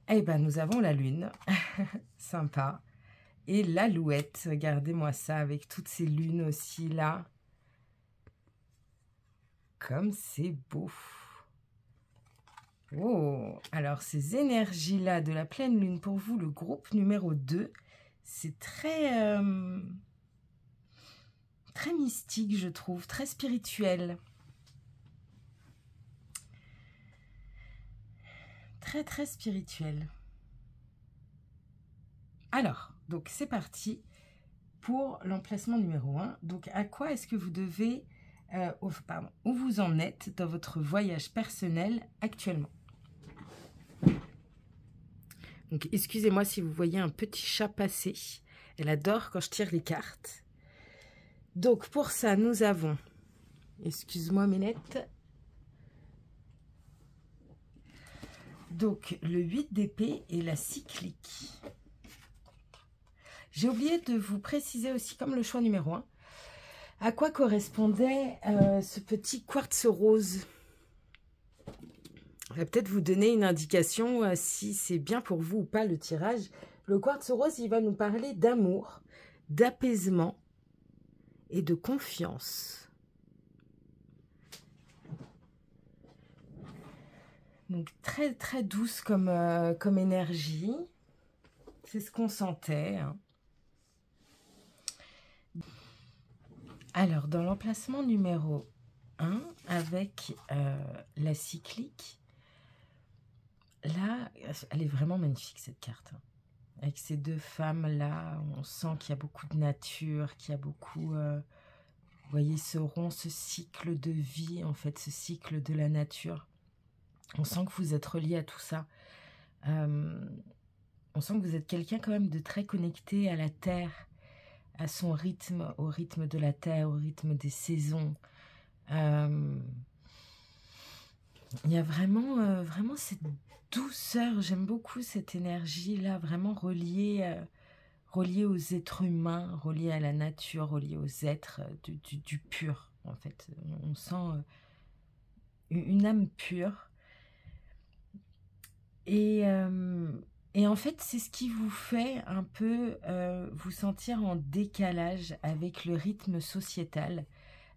Eh bien, nous avons la lune. Sympa. Et l'alouette. Regardez-moi ça avec toutes ces lunes aussi là. Comme c'est beau. Oh, alors ces énergies-là de la pleine lune, pour vous, le groupe numéro 2, c'est très très mystique, je trouve, très spirituel. Très, très spirituel. Alors, donc c'est parti pour l'emplacement numéro 1. Donc, à quoi est-ce que vous devez, où vous en êtes dans votre voyage personnel actuellement? Donc, excusez-moi si vous voyez un petit chat passer. Elle adore quand je tire les cartes. Donc, pour ça, nous avons... Excuse-moi, Ménette. Donc, le 8 d'épée et la cyclique. J'ai oublié de vous préciser aussi, comme le choix numéro 1, à quoi correspondait ce petit quartz rose. Je vais peut-être vous donner une indication si c'est bien pour vous ou pas le tirage. Le quartz rose, il va nous parler d'amour, d'apaisement et de confiance. Donc très très douce comme énergie. C'est ce qu'on sentait. Hein. Alors, dans l'emplacement numéro 1, avec la cyclique, là, elle est vraiment magnifique cette carte. Hein. Avec ces deux femmes-là, on sent qu'il y a beaucoup de nature, qu'il y a beaucoup... vous voyez ce rond, ce cycle de vie, en fait, ce cycle de la nature. On sent que vous êtes relié à tout ça. On sent que vous êtes quelqu'un quand même de très connecté à la terre, à son rythme, au rythme de la terre, au rythme des saisons. Il y a vraiment, vraiment cette douceur, j'aime beaucoup cette énergie-là, vraiment reliée, reliée aux êtres humains, reliée à la nature, reliée aux êtres du pur, en fait. On sent une âme pure. Et en fait, c'est ce qui vous fait un peu vous sentir en décalage avec le rythme sociétal.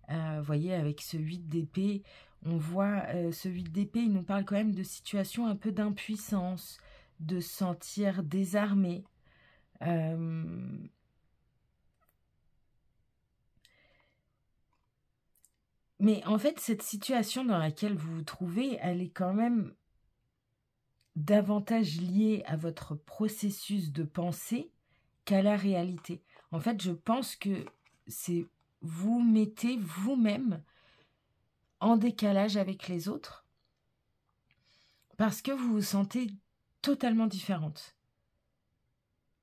Vous voyez, avec ce 8 d'épée, on voit ce 8 d'épée, il nous parle quand même de situations un peu d'impuissance, de se sentir désarmé. Mais en fait, cette situation dans laquelle vous vous trouvez, elle est quand même davantage lié à votre processus de pensée qu'à la réalité. En fait, je pense que c'est vous mettez vous-même en décalage avec les autres parce que vous vous sentez totalement différente.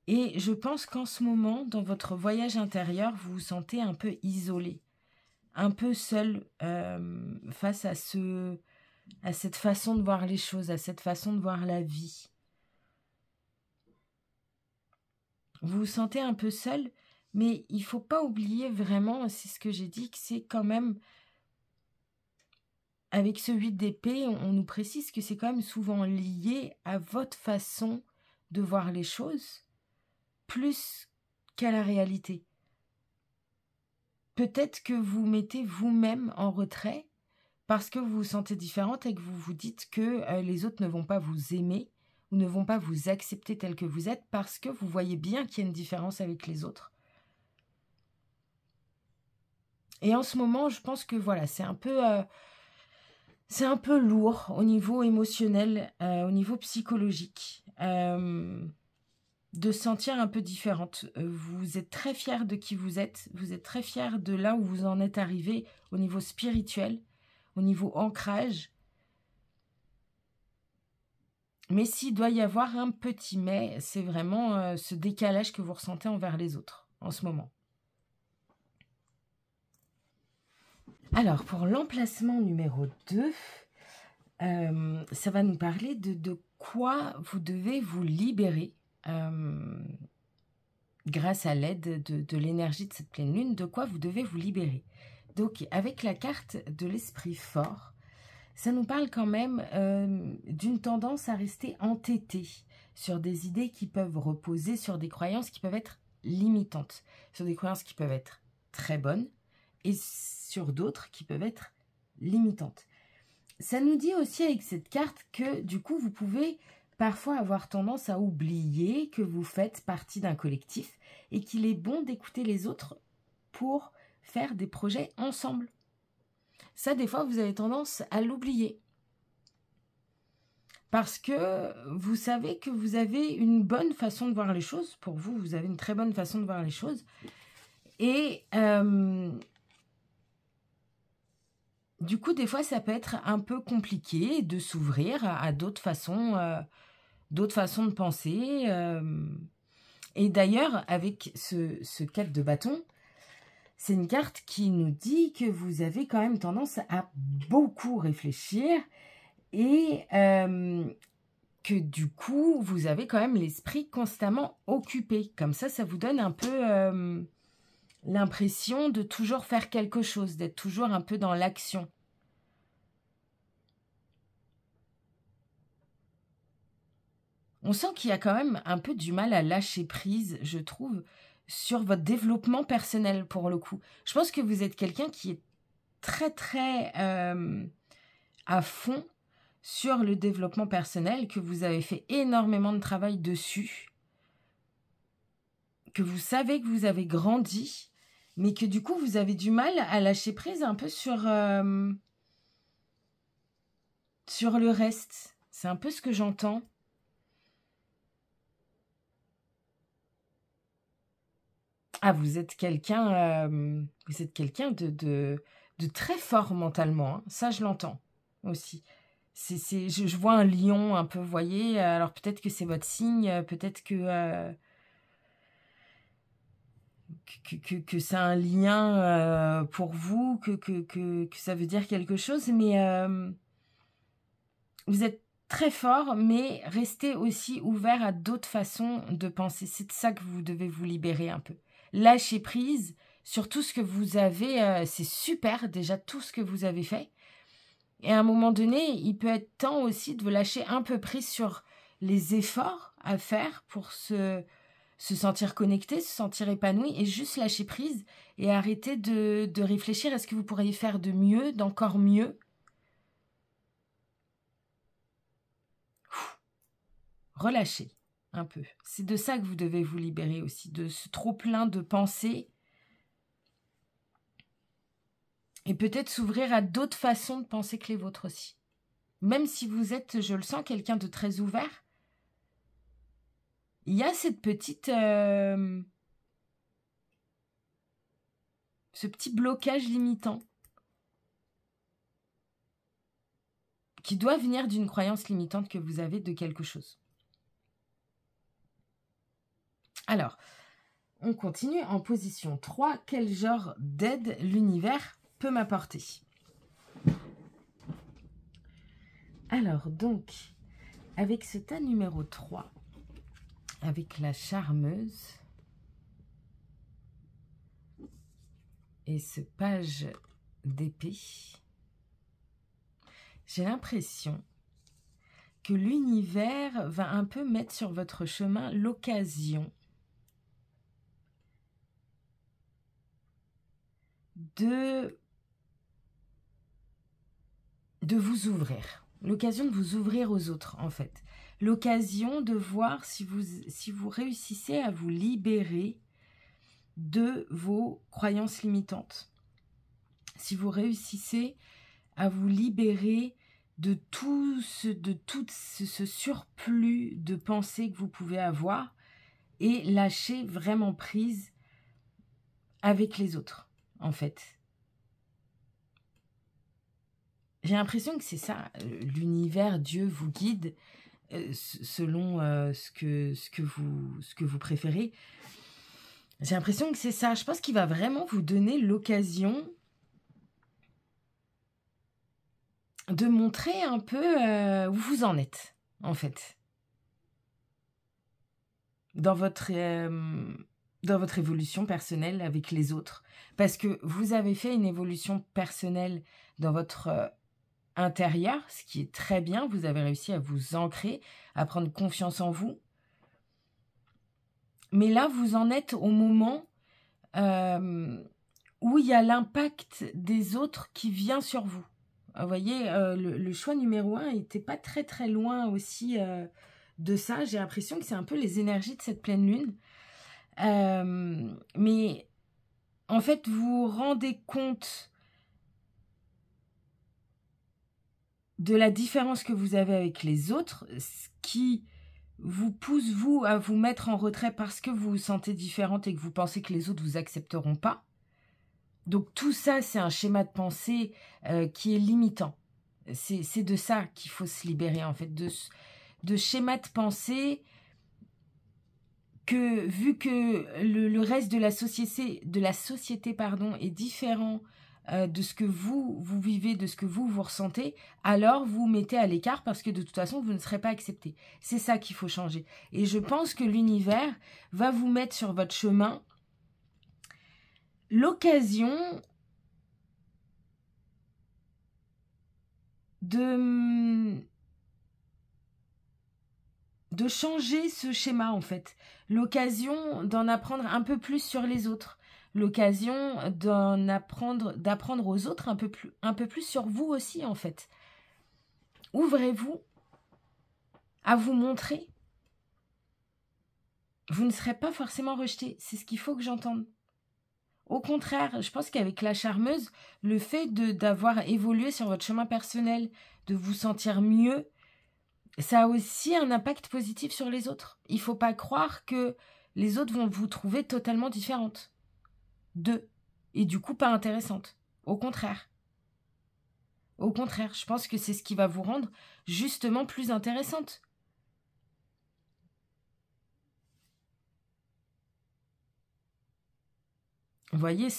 Et je pense qu'en ce moment, dans votre voyage intérieur, vous vous sentez un peu isolé, un peu seul face à cette façon de voir les choses, à cette façon de voir la vie. Vous vous sentez un peu seul, mais il ne faut pas oublier vraiment, c'est ce que j'ai dit, que c'est quand même, avec ce 8 d'épée, on nous précise que c'est quand même souvent lié à votre façon de voir les choses, plus qu'à la réalité. Peut-être que vous mettez vous-même en retrait, parce que vous vous sentez différente et que vous vous dites que les autres ne vont pas vous aimer ou ne vont pas vous accepter tel que vous êtes parce que vous voyez bien qu'il y a une différence avec les autres. Et en ce moment, je pense que voilà, c'est un peu lourd au niveau émotionnel, au niveau psychologique, de se sentir un peu différente. Vous êtes très fière de qui vous êtes très fière de là où vous en êtes arrivé au niveau spirituel, au niveau ancrage. Mais s'il doit y avoir un petit mais, c'est vraiment ce décalage que vous ressentez envers les autres en ce moment. Alors, pour l'emplacement numéro 2, ça va nous parler de quoi vous devez vous libérer grâce à l'aide de l'énergie de cette pleine lune, de quoi vous devez vous libérer. Donc, avec la carte de l'esprit fort, ça nous parle quand même d'une tendance à rester entêté sur des idées qui peuvent reposer sur des croyances qui peuvent être limitantes, sur des croyances qui peuvent être très bonnes et sur d'autres qui peuvent être limitantes. Ça nous dit aussi avec cette carte que du coup, vous pouvez parfois avoir tendance à oublier que vous faites partie d'un collectif et qu'il est bon d'écouter les autres pour faire des projets ensemble. Ça, des fois, vous avez tendance à l'oublier. Parce que vous savez que vous avez une bonne façon de voir les choses. Pour vous, vous avez une très bonne façon de voir les choses. Et du coup, des fois, ça peut être un peu compliqué de s'ouvrir à d'autres façons de penser. Et d'ailleurs, avec ce 4 de bâton, c'est une carte qui nous dit que vous avez quand même tendance à beaucoup réfléchir et que du coup, vous avez quand même l'esprit constamment occupé. Comme ça vous donne un peu l'impression de toujours faire quelque chose, d'être toujours un peu dans l'action. On sent qu'il y a quand même un peu du mal à lâcher prise, je trouve, sur votre développement personnel pour le coup. Je pense que vous êtes quelqu'un qui est très très à fond sur le développement personnel, que vous avez fait énormément de travail dessus, que vous savez que vous avez grandi, mais que du coup vous avez du mal à lâcher prise un peu sur le reste. C'est un peu ce que j'entends. Ah, vous êtes quelqu'un de très fort mentalement, hein. Ça, je l'entends aussi. Je vois un lion un peu, vous voyez. Alors, peut-être que c'est votre signe, peut-être que c'est un lien pour vous, que ça veut dire quelque chose. Mais vous êtes très fort, mais restez aussi ouvert à d'autres façons de penser. C'est de ça que vous devez vous libérer un peu. Lâchez prise sur tout ce que vous avez. C'est super déjà tout ce que vous avez fait. Et à un moment donné, il peut être temps aussi de vous lâcher un peu prise sur les efforts à faire pour se sentir connecté, se sentir épanoui et juste lâcher prise et arrêter de réfléchir à ce que vous pourriez faire de mieux, d'encore mieux. Relâchez un peu. C'est de ça que vous devez vous libérer aussi, de ce trop-plein de pensées. Et peut-être s'ouvrir à d'autres façons de penser que les vôtres aussi. Même si vous êtes, je le sens, quelqu'un de très ouvert, il y a cette petite... ce petit blocage limitant qui doit venir d'une croyance limitante que vous avez de quelque chose. Alors, on continue en position 3. Quel genre d'aide l'univers peut m'apporter? Alors, donc, avec ce tas numéro 3, avec la charmeuse et ce page d'épée, j'ai l'impression que l'univers va un peu mettre sur votre chemin l'occasion de vous ouvrir. L'occasion de vous ouvrir aux autres, en fait. L'occasion de voir si vous réussissez à vous libérer de vos croyances limitantes. Si vous réussissez à vous libérer de tout ce surplus de pensées que vous pouvez avoir et lâcher vraiment prise avec les autres, en fait. J'ai l'impression que c'est ça, l'univers, Dieu vous guide selon ce que vous préférez. J'ai l'impression que c'est ça. Je pense qu'il va vraiment vous donner l'occasion de montrer un peu où vous en êtes, en fait. Dans votre évolution personnelle avec les autres. Parce que vous avez fait une évolution personnelle dans votre intérieur, ce qui est très bien. Vous avez réussi à vous ancrer, à prendre confiance en vous. Mais là, vous en êtes au moment où il y a l'impact des autres qui vient sur vous. Vous voyez, le choix numéro 1 n'était pas très très loin aussi de ça. J'ai l'impression que c'est un peu les énergies de cette pleine lune. Mais en fait, vous vous rendez compte de la différence que vous avez avec les autres, ce qui vous pousse, vous, à vous mettre en retrait parce que vous vous sentez différente et que vous pensez que les autres vous accepteront pas. Donc tout ça, c'est un schéma de pensée qui est limitant. C'est de ça qu'il faut se libérer, en fait, de schémas de pensée que, vu que le reste de la société, est différent de ce que vous vivez, de ce que vous ressentez, alors vous vous mettez à l'écart parce que de toute façon, vous ne serez pas accepté. C'est ça qu'il faut changer. Et je pense que l'univers va vous mettre sur votre chemin l'occasion de changer ce schéma, en fait. L'occasion d'en apprendre un peu plus sur les autres. L'occasion d'apprendre aux autres un peu plus sur vous aussi, en fait. Ouvrez-vous à vous montrer. Vous ne serez pas forcément rejeté. C'est ce qu'il faut que j'entende. Au contraire, je pense qu'avec la charmeuse, le fait d'avoir évolué sur votre chemin personnel, de vous sentir mieux, ça a aussi un impact positif sur les autres. Il ne faut pas croire que les autres vont vous trouver totalement différentes d'eux. Et du coup, pas intéressantes. Au contraire. Au contraire, je pense que c'est ce qui va vous rendre justement plus intéressante. Vous voyez,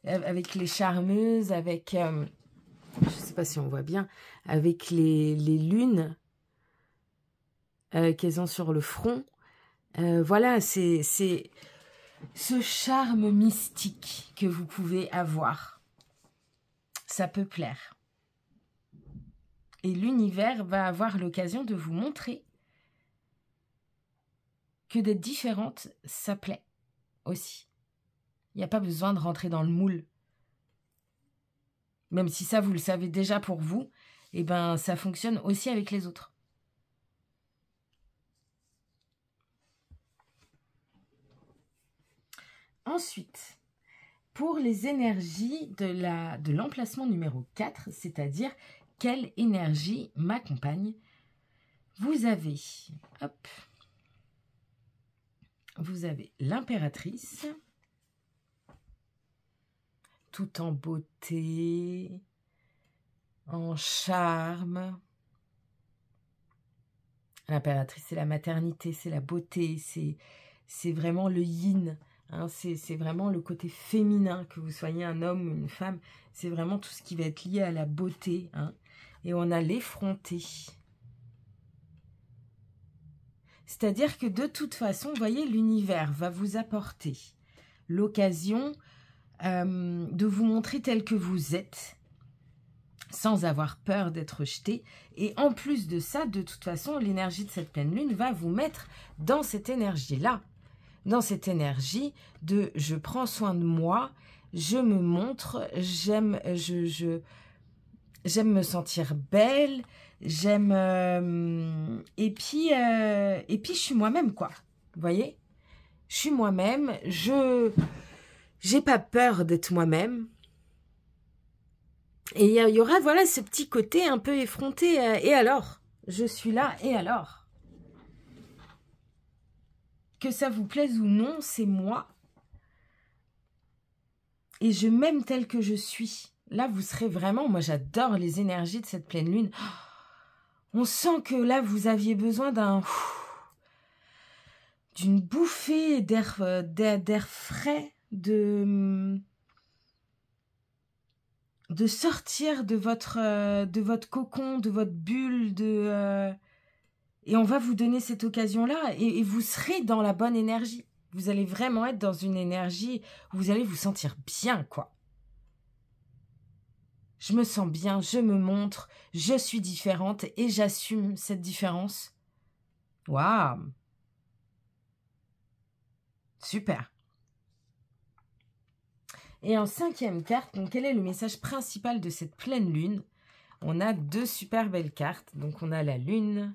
avec les charmeuses, avec... je ne sais pas si on voit bien, avec les lunes qu'elles ont sur le front. Voilà, c'est ce charme mystique que vous pouvez avoir. Ça peut plaire. Et l'univers va avoir l'occasion de vous montrer que d'être différente, ça plaît aussi. Il n'y a pas besoin de rentrer dans le moule. Même si ça, vous le savez déjà pour vous, eh ben, ça fonctionne aussi avec les autres. Ensuite, pour les énergies de l'emplacement numéro 4, c'est-à-dire quelle énergie m'accompagne, vous avez l'impératrice, tout en beauté, en charme. L'impératrice, c'est la maternité, c'est la beauté, c'est vraiment le yin. Hein, c'est vraiment le côté féminin, que vous soyez un homme ou une femme. C'est vraiment tout ce qui va être lié à la beauté. Hein. Et on a l'effronté. C'est-à-dire que de toute façon, vous voyez, l'univers va vous apporter l'occasion de vous montrer tel que vous êtes, sans avoir peur d'être rejeté. Et en plus de ça, de toute façon, l'énergie de cette pleine lune va vous mettre dans cette énergie-là. Dans cette énergie de je prends soin de moi, je me montre, j'aime me sentir belle, j'aime et puis je suis moi-même, quoi. Vous voyez? Je suis moi-même, j'ai pas peur d'être moi-même. Et il y aura, voilà, ce petit côté un peu effronté. Et alors? Je suis là, et alors? Que ça vous plaise ou non, c'est moi. Et je m'aime telle que je suis. Là, vous serez vraiment... Moi, j'adore les énergies de cette pleine lune. On sent que là, vous aviez besoin d'une bouffée d'air frais, de sortir de votre cocon, de votre bulle, et on va vous donner cette occasion-là, et vous serez dans la bonne énergie. Vous allez vraiment être dans une énergie où vous allez vous sentir bien, quoi. Je me sens bien, je me montre, je suis différente et j'assume cette différence. Waouh! Super! Et en 5e carte, donc, quel est le message principal de cette pleine lune? On a 2 super belles cartes. Donc, on a la lune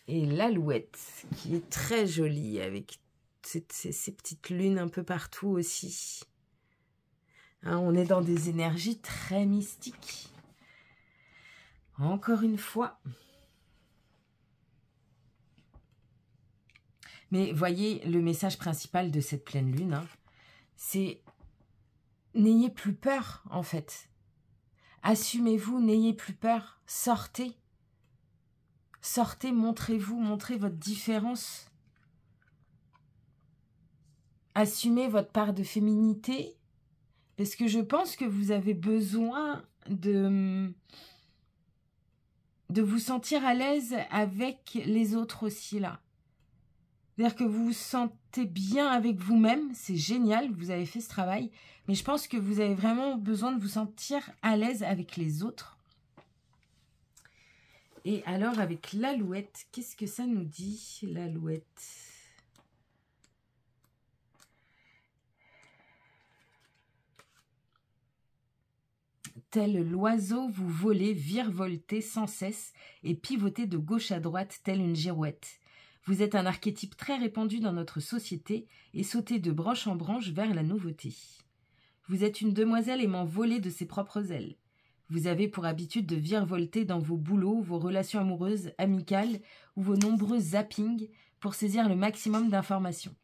et l'alouette, qui est très jolie, avec ces petites lunes un peu partout aussi. Hein, on est dans des énergies très mystiques. Encore une fois. Mais voyez, le message principal de cette pleine lune, hein, c'est n'ayez plus peur, en fait. Assumez-vous, n'ayez plus peur. Sortez. Sortez, montrez-vous, montrez votre différence. Assumez votre part de féminité. Parce que je pense que vous avez besoin de vous sentir à l'aise avec les autres aussi, là. C'est-à-dire que vous vous sentez bien avec vous-même, c'est génial, vous avez fait ce travail, mais je pense que vous avez vraiment besoin de vous sentir à l'aise avec les autres. Et alors, avec l'Alouette, qu'est-ce que ça nous dit, l'Alouette? Tel l'oiseau, vous volez, virevoltez sans cesse et pivotez de gauche à droite, telle une girouette. Vous êtes un archétype très répandu dans notre société et sautez de branche en branche vers la nouveauté. Vous êtes une demoiselle aimant voler de ses propres ailes. Vous avez pour habitude de virevolter dans vos boulots, vos relations amoureuses, amicales ou vos nombreux zappings pour saisir le maximum d'informations.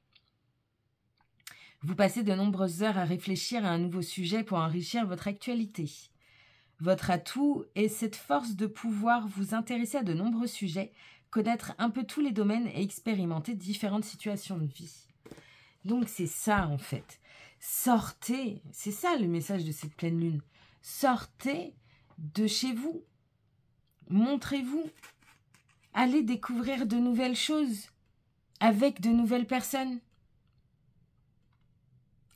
Vous passez de nombreuses heures à réfléchir à un nouveau sujet pour enrichir votre actualité. Votre atout est cette force de pouvoir vous intéresser à de nombreux sujets, connaître un peu tous les domaines et expérimenter différentes situations de vie. Donc c'est ça en fait. Sortez, c'est ça le message de cette pleine lune. Sortez de chez vous. Montrez-vous. Allez découvrir de nouvelles choses avec de nouvelles personnes.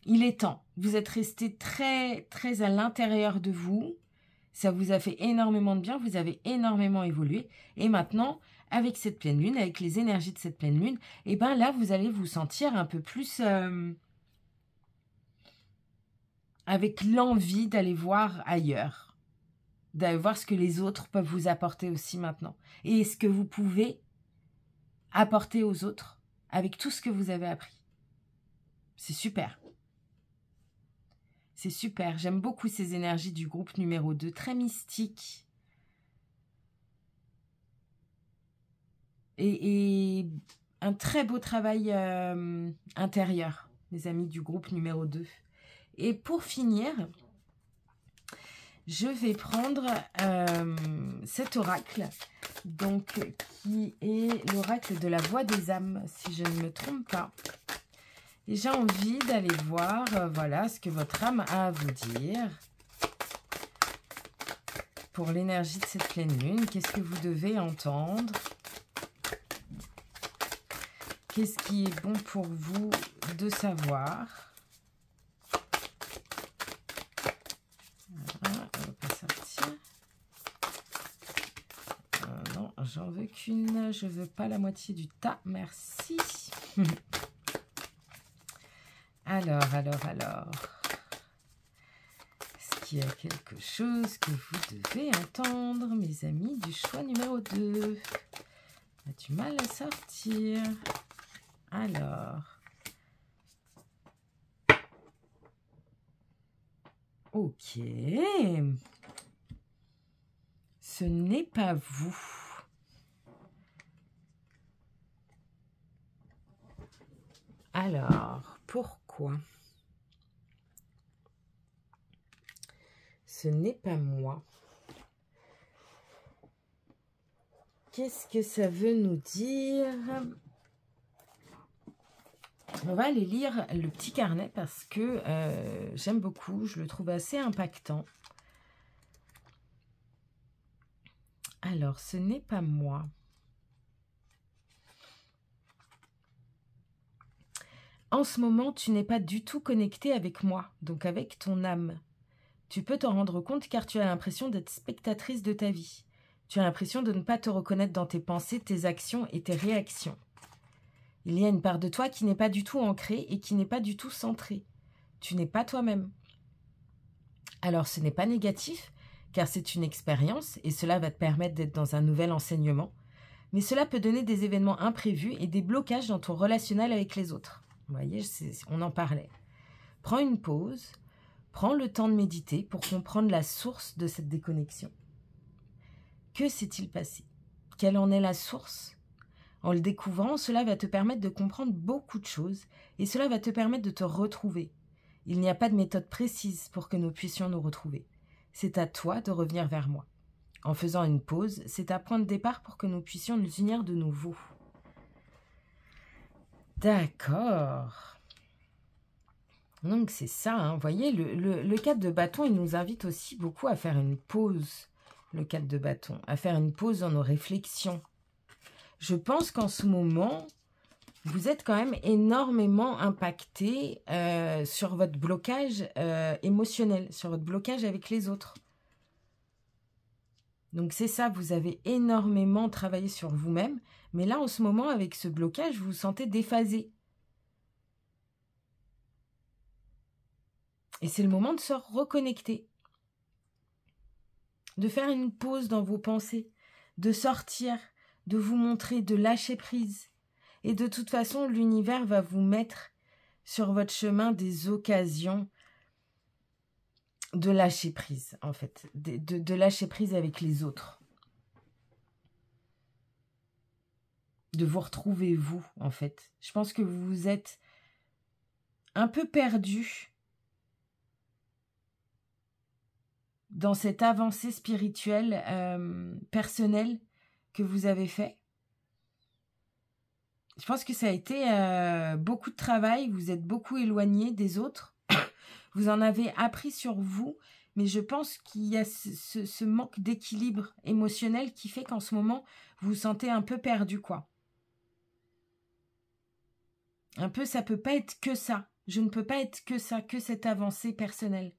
Il est temps. Vous êtes resté très, très à l'intérieur de vous. Ça vous a fait énormément de bien. Vous avez énormément évolué. Et maintenant, avec cette pleine lune, avec les énergies de cette pleine lune, et ben là, vous allez vous sentir un peu plus avec l'envie d'aller voir ailleurs. D'aller voir ce que les autres peuvent vous apporter aussi maintenant. Et ce que vous pouvez apporter aux autres avec tout ce que vous avez appris. C'est super. C'est super. J'aime beaucoup ces énergies du groupe numéro 2. Très mystique. Et un très beau travail intérieur, les amis du groupe numéro 2. Et pour finir, je vais prendre cet oracle, donc qui est l'oracle de la voix des âmes, si je ne me trompe pas. Et j'ai envie d'aller voir, voilà, ce que votre âme a à vous dire. Pour l'énergie de cette pleine lune, qu'est-ce que vous devez entendre? Qu'est-ce qui est bon pour vous de savoir? Voilà, on va pas sortir. Non, j'en veux qu'une. Je veux pas la moitié du tas. Merci. Alors. Est-ce qu'il y a quelque chose que vous devez entendre, mes amis du choix numéro 2? On a du mal à sortir. Alors. Ok. Ce n'est pas vous. Alors, pourquoi? Ce n'est pas moi. Qu'est-ce que ça veut nous dire? On va aller lire le petit carnet parce que j'aime beaucoup, je le trouve assez impactant. Alors, ce n'est pas moi. En ce moment, tu n'es pas du tout connecté avec moi, donc avec ton âme. Tu peux t'en rendre compte car tu as l'impression d'être spectatrice de ta vie. Tu as l'impression de ne pas te reconnaître dans tes pensées, tes actions et tes réactions. Il y a une part de toi qui n'est pas du tout ancrée et qui n'est pas du tout centrée. Tu n'es pas toi-même. Alors ce n'est pas négatif, car c'est une expérience et cela va te permettre d'être dans un nouvel enseignement. Mais cela peut donner des événements imprévus et des blocages dans ton relationnel avec les autres. Vous voyez, on en parlait. Prends une pause, prends le temps de méditer pour comprendre la source de cette déconnexion. Que s'est-il passé? Quelle en est la source? En le découvrant, cela va te permettre de comprendre beaucoup de choses et cela va te permettre de te retrouver. Il n'y a pas de méthode précise pour que nous puissions nous retrouver. C'est à toi de revenir vers moi. En faisant une pause, c'est un point de départ pour que nous puissions nous unir de nouveau. D'accord. Donc c'est ça, hein. Vous voyez, le 4 de bâton, il nous invite aussi beaucoup à faire une pause, le 4 de bâton, à faire une pause dans nos réflexions. Je pense qu'en ce moment, vous êtes quand même énormément impacté sur votre blocage émotionnel, sur votre blocage avec les autres. Donc c'est ça, vous avez énormément travaillé sur vous-même, mais là en ce moment, avec ce blocage, vous vous sentez déphasé. Et c'est le moment de se reconnecter, de faire une pause dans vos pensées, de sortir, de vous montrer, de lâcher prise. Et de toute façon, l'univers va vous mettre sur votre chemin des occasions de lâcher prise, en fait, de lâcher prise avec les autres. De vous retrouver, vous, en fait. Je pense que vous vous êtes un peu perdu dans cette avancée spirituelle, personnelle que vous avez fait. Je pense que ça a été beaucoup de travail, vous êtes beaucoup éloigné des autres. Vous en avez appris sur vous, mais je pense qu'il y a ce manque d'équilibre émotionnel qui fait qu'en ce moment, vous vous sentez un peu perdu, quoi. Un peu, ça peut pas être que ça. Je ne peux pas être que ça, que cette avancée personnelle.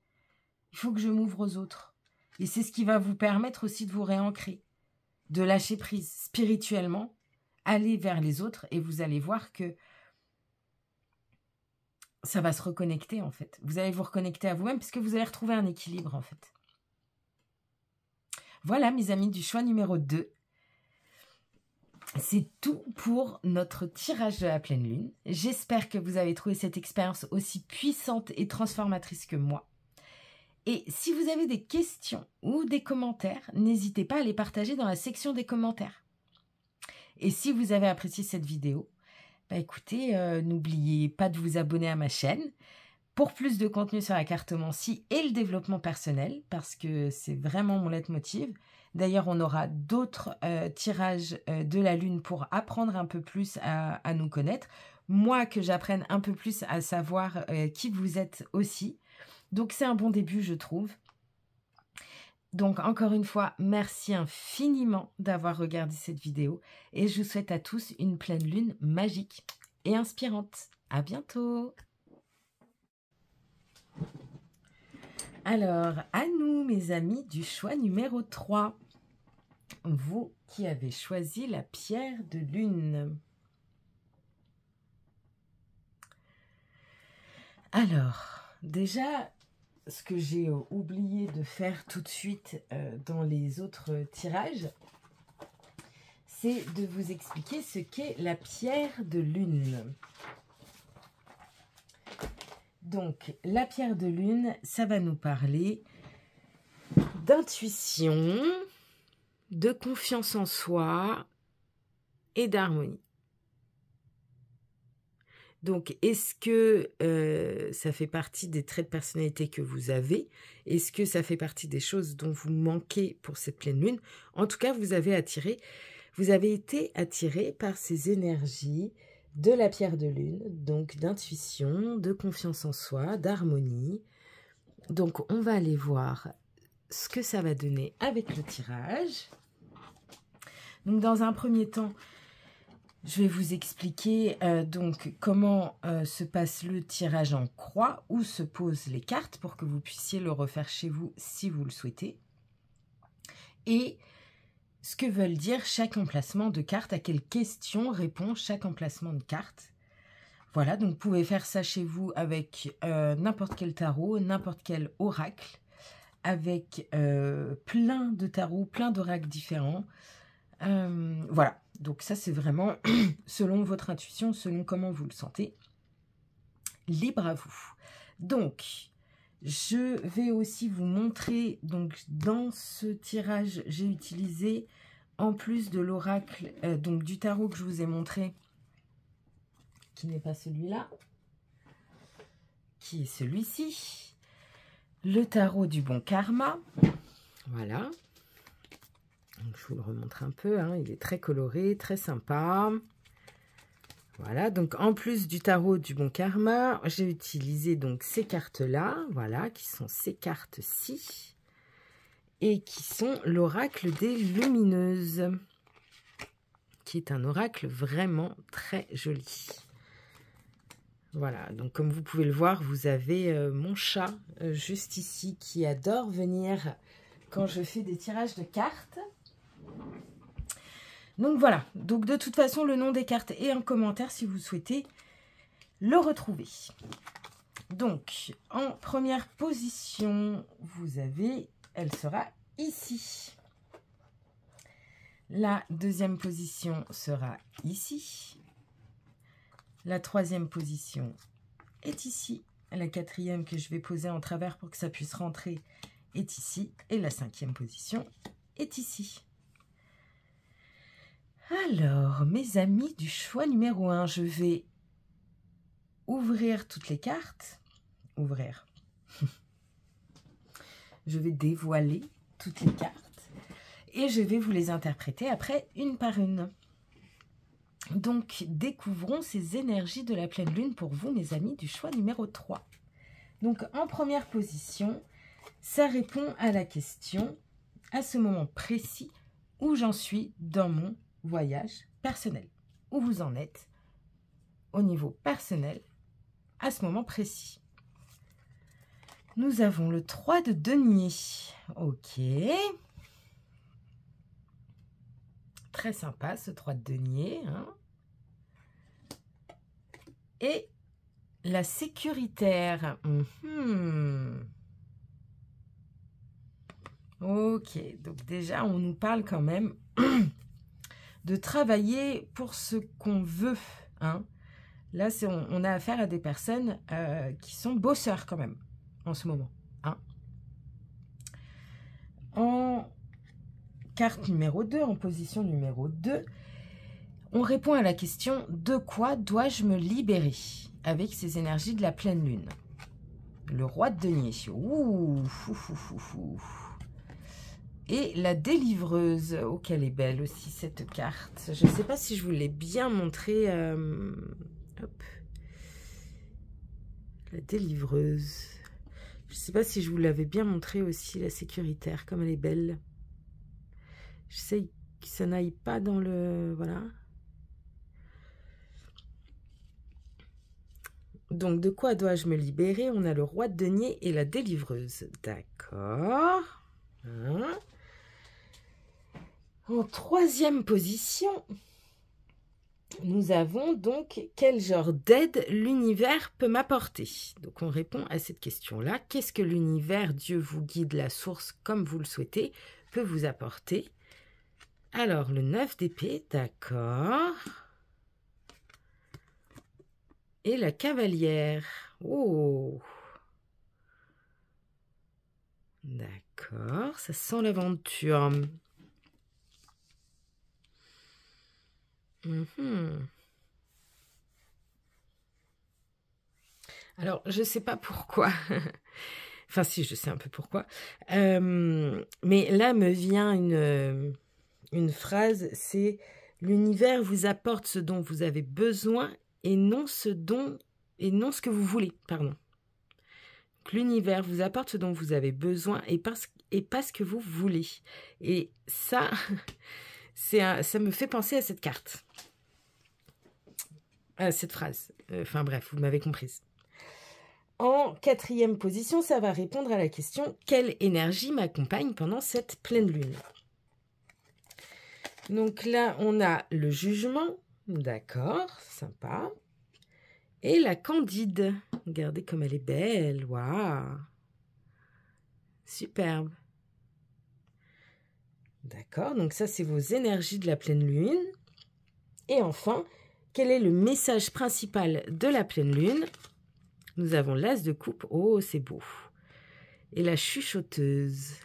Il faut que je m'ouvre aux autres. Et c'est ce qui va vous permettre aussi de vous réancrer, de lâcher prise spirituellement, aller vers les autres et vous allez voir que ça va se reconnecter en fait. Vous allez vous reconnecter à vous-même puisque vous allez retrouver un équilibre en fait. Voilà mes amis du choix numéro 2. C'est tout pour notre tirage de la pleine lune. J'espère que vous avez trouvé cette expérience aussi puissante et transformatrice que moi. Et si vous avez des questions ou des commentaires, n'hésitez pas à les partager dans la section des commentaires. Et si vous avez apprécié cette vidéo, bah écoutez, n'oubliez pas de vous abonner à ma chaîne pour plus de contenu sur la cartomancie et le développement personnel, parce que c'est vraiment mon leitmotiv. D'ailleurs, on aura d'autres tirages de la lune pour apprendre un peu plus à nous connaître. Moi, que j'apprenne un peu plus à savoir qui vous êtes aussi. Donc, c'est un bon début, je trouve. Donc, encore une fois, merci infiniment d'avoir regardé cette vidéo. Et je vous souhaite à tous une pleine lune magique et inspirante. À bientôt! Alors, à nous, mes amis, du choix numéro 3. Vous qui avez choisi la pierre de lune. Alors, déjà, ce que j'ai oublié de faire tout de suite dans les autres tirages, c'est de vous expliquer ce qu'est la pierre de lune. Donc, la pierre de lune, ça va nous parler d'intuition, de confiance en soi et d'harmonie. Donc, est-ce que ça fait partie des traits de personnalité que vous avez? Est-ce que ça fait partie des choses dont vous manquez pour cette pleine lune? En tout cas, vous avez été attiré par ces énergies de la pierre de lune, donc d'intuition, de confiance en soi, d'harmonie. Donc, on va aller voir ce que ça va donner avec le tirage. Donc, dans un premier temps, je vais vous expliquer donc comment se passe le tirage en croix, où se posent les cartes pour que vous puissiez le refaire chez vous si vous le souhaitez. Et ce que veulent dire chaque emplacement de carte, à quelle question répond chaque emplacement de carte. Voilà, donc vous pouvez faire ça chez vous avec n'importe quel tarot, n'importe quel oracle, avec plein de tarots, plein d'oracles différents. Voilà, donc ça c'est vraiment selon votre intuition, selon comment vous le sentez. libre à vous. Donc, je vais aussi vous montrer, donc dans ce tirage, j'ai utilisé, en plus de l'oracle, donc du tarot que je vous ai montré, qui n'est pas celui-là, qui est celui-ci, le tarot du bon karma. Voilà. Donc, je vous le remontre un peu, hein, il est très coloré, très sympa. Voilà, donc en plus du tarot du bon karma, j'ai utilisé donc ces cartes-là, voilà, qui sont ces cartes-ci, et qui sont l'oracle des lumineuses, qui est un oracle vraiment très joli. Voilà, donc comme vous pouvez le voir, vous avez mon chat juste ici, qui adore venir quand je fais des tirages de cartes. Donc voilà, donc de toute façon, le nom des cartes est en commentaire si vous souhaitez le retrouver. Donc, en première position, vous avez, elle sera ici. La deuxième position sera ici. La troisième position est ici. La quatrième que je vais poser en travers pour que ça puisse rentrer est ici. Et la cinquième position est ici. Alors, mes amis du choix numéro 1, je vais ouvrir toutes les cartes. Ouvrir. Je vais dévoiler toutes les cartes. Et je vais vous les interpréter après une par une. Donc, découvrons ces énergies de la pleine lune pour vous, mes amis du choix numéro 3. Donc, en première position, ça répond à la question, à ce moment précis, où j'en suis dans mon voyage personnel. Où vous en êtes au niveau personnel à ce moment précis. Nous avons le 3 de denier. Ok. Très sympa ce 3 de denier. Hein. Et la sécuritaire. Ok. Donc déjà, on nous parle quand même de travailler pour ce qu'on veut. Hein. Là, on a affaire à des personnes qui sont bosseurs quand même en ce moment. Hein. En carte numéro 2, en position numéro 2, on répond à la question « De quoi dois-je me libérer ?» avec ces énergies de la pleine lune. Le roi de denier. Ouh, fou, fou, fou, fou. Et la délivreuse, oh qu'elle est belle aussi cette carte. Je ne sais pas si je vous l'ai bien montré. Hop. La délivreuse. Je ne sais pas si je vous l'avais bien montré aussi, la sécuritaire, comme elle est belle. J'essaye que ça n'aille pas dans le... Voilà. Donc, de quoi dois-je me libérer? On a le roi de denier et la délivreuse. D'accord. Hein. En troisième position, nous avons donc quel genre d'aide l'univers peut m'apporter. Donc on répond à cette question-là. Qu'est-ce que l'univers, Dieu vous guide, la source, comme vous le souhaitez, peut vous apporter? Alors le 9 d'épée, d'accord. Et la cavalière. Oh. D'accord, ça sent l'aventure. Alors, je ne sais pas pourquoi. Enfin, si, je sais un peu pourquoi. Mais là me vient une phrase, c'est « L'univers vous apporte ce dont vous avez besoin et non ce que vous voulez. » Pardon. L'univers vous apporte ce dont vous avez besoin et pas ce que vous voulez. Et ça... ça me fait penser à cette carte, à cette phrase. Enfin bref, vous m'avez comprise. En quatrième position, ça va répondre à la question « Quelle énergie m'accompagne pendant cette pleine lune ?» Donc là, on a le jugement, d'accord, sympa. Et la candide, regardez comme elle est belle, waouh, superbe. D'accord, donc ça, c'est vos énergies de la pleine lune. Et enfin, quel est le message principal de la pleine lune? Nous avons l'as de coupe. Oh, c'est beau. Et la chuchoteuse.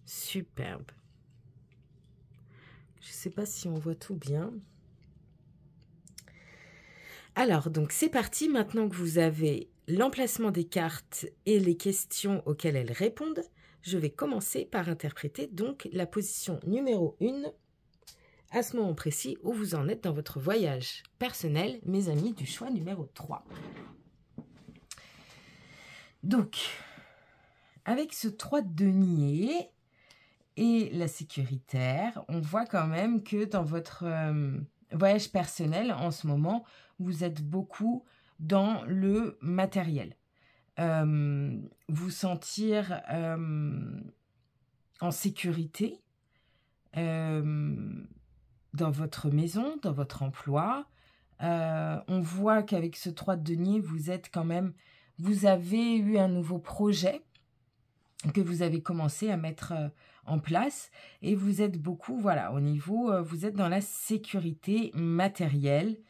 Superbe. Je ne sais pas si on voit tout bien. Alors, donc c'est parti. Maintenant que vous avez l'emplacement des cartes et les questions auxquelles elles répondent, je vais commencer par interpréter donc la position numéro 1 à ce moment précis où vous en êtes dans votre voyage personnel, mes amis du choix numéro 3. Donc, avec ce 3 de denier et la sécuritaire, on voit quand même que dans votre voyage personnel, en ce moment, vous êtes beaucoup dans le matériel. Vous sentir en sécurité dans votre maison, dans votre emploi. On voit qu'avec ce 3 de denier, vous êtes quand même, vous avez eu un nouveau projet que vous avez commencé à mettre en place et vous êtes beaucoup, voilà, au niveau, vous êtes dans la sécurité matérielle.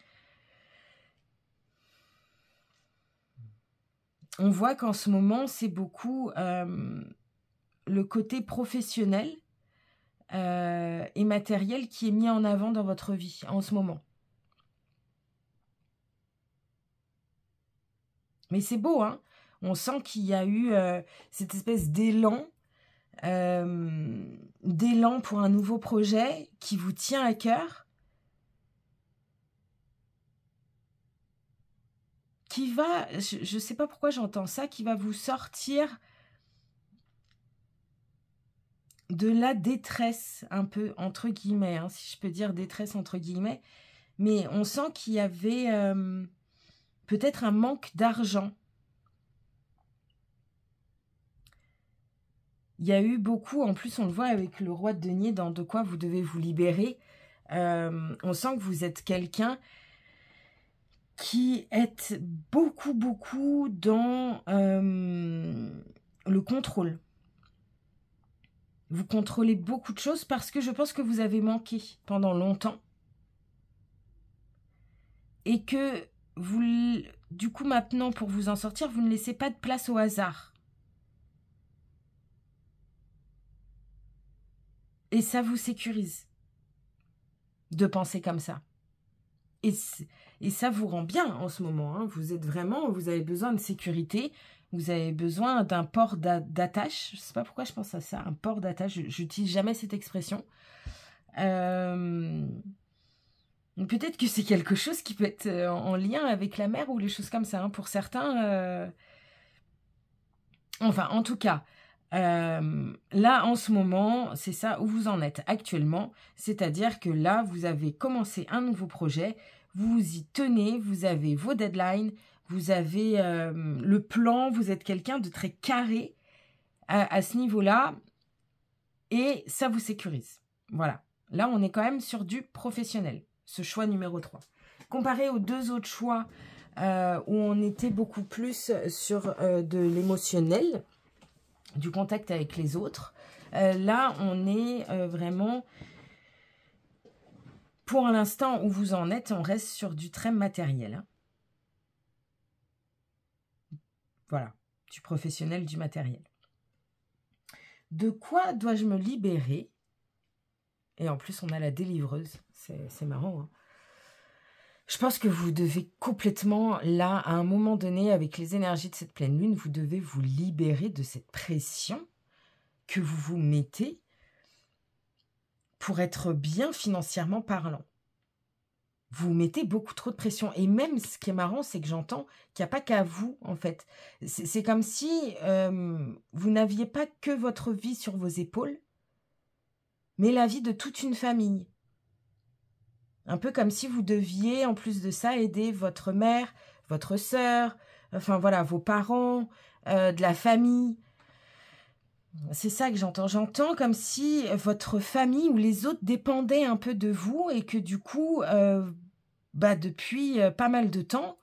On voit qu'en ce moment, c'est beaucoup le côté professionnel et matériel qui est mis en avant dans votre vie en ce moment. Mais c'est beau, hein? On sent qu'il y a eu cette espèce d'élan pour un nouveau projet qui vous tient à cœur, qui va, je ne sais pas pourquoi j'entends ça, qui va vous sortir de la détresse, un peu, entre guillemets, hein, si je peux dire détresse entre guillemets, mais on sent qu'il y avait peut-être un manque d'argent. Il y a eu beaucoup, en plus on le voit avec le roi de denier, dans de quoi vous devez vous libérer. On sent que vous êtes quelqu'un qui est beaucoup dans le contrôle. Vous contrôlez beaucoup de choses parce que je pense que vous avez manqué pendant longtemps. Et que vous, du coup maintenant, pour vous en sortir, vous ne laissez pas de place au hasard. Et ça vous sécurise de penser comme ça. Et ça vous rend bien en ce moment. Hein. Vous êtes vraiment, vous avez besoin de sécurité. Vous avez besoin d'un port d'attache. Je ne sais pas pourquoi je pense à ça, un port d'attache. Je n'utilise jamais cette expression. Peut-être que c'est quelque chose qui peut être en lien avec la mer ou les choses comme ça. Hein. Pour certains, enfin, en tout cas, là, en ce moment, c'est ça où vous en êtes actuellement. C'est-à-dire que là, vous avez commencé un nouveau projet. Vous y tenez, vous avez vos deadlines. Vous avez le plan, vous êtes quelqu'un de très carré à ce niveau-là et ça vous sécurise. Voilà. Là, on est quand même sur du professionnel, ce choix numéro 3. Comparé aux deux autres choix où on était beaucoup plus sur de l'émotionnel, du contact avec les autres, là, on est vraiment, pour l'instant où vous en êtes, on reste sur du très matériel. Hein. Voilà, du professionnel, du matériel. De quoi dois-je me libérer? Et en plus, on a la délivreuse. C'est marrant. Hein. Je pense que vous devez complètement, là, à un moment donné, avec les énergies de cette pleine lune, vous devez vous libérer de cette pression que vous vous mettez pour être bien financièrement parlant. Vous mettez beaucoup trop de pression. Et même, ce qui est marrant, c'est que j'entends qu'il n'y a pas qu'à vous, en fait. C'est comme si vous n'aviez pas que votre vie sur vos épaules, mais la vie de toute une famille. Un peu comme si vous deviez, en plus de ça, aider votre mère, votre sœur, enfin voilà, vos parents, de la famille. C'est ça que j'entends. J'entends comme si votre famille ou les autres dépendaient un peu de vous et que du coup... depuis pas mal de temps,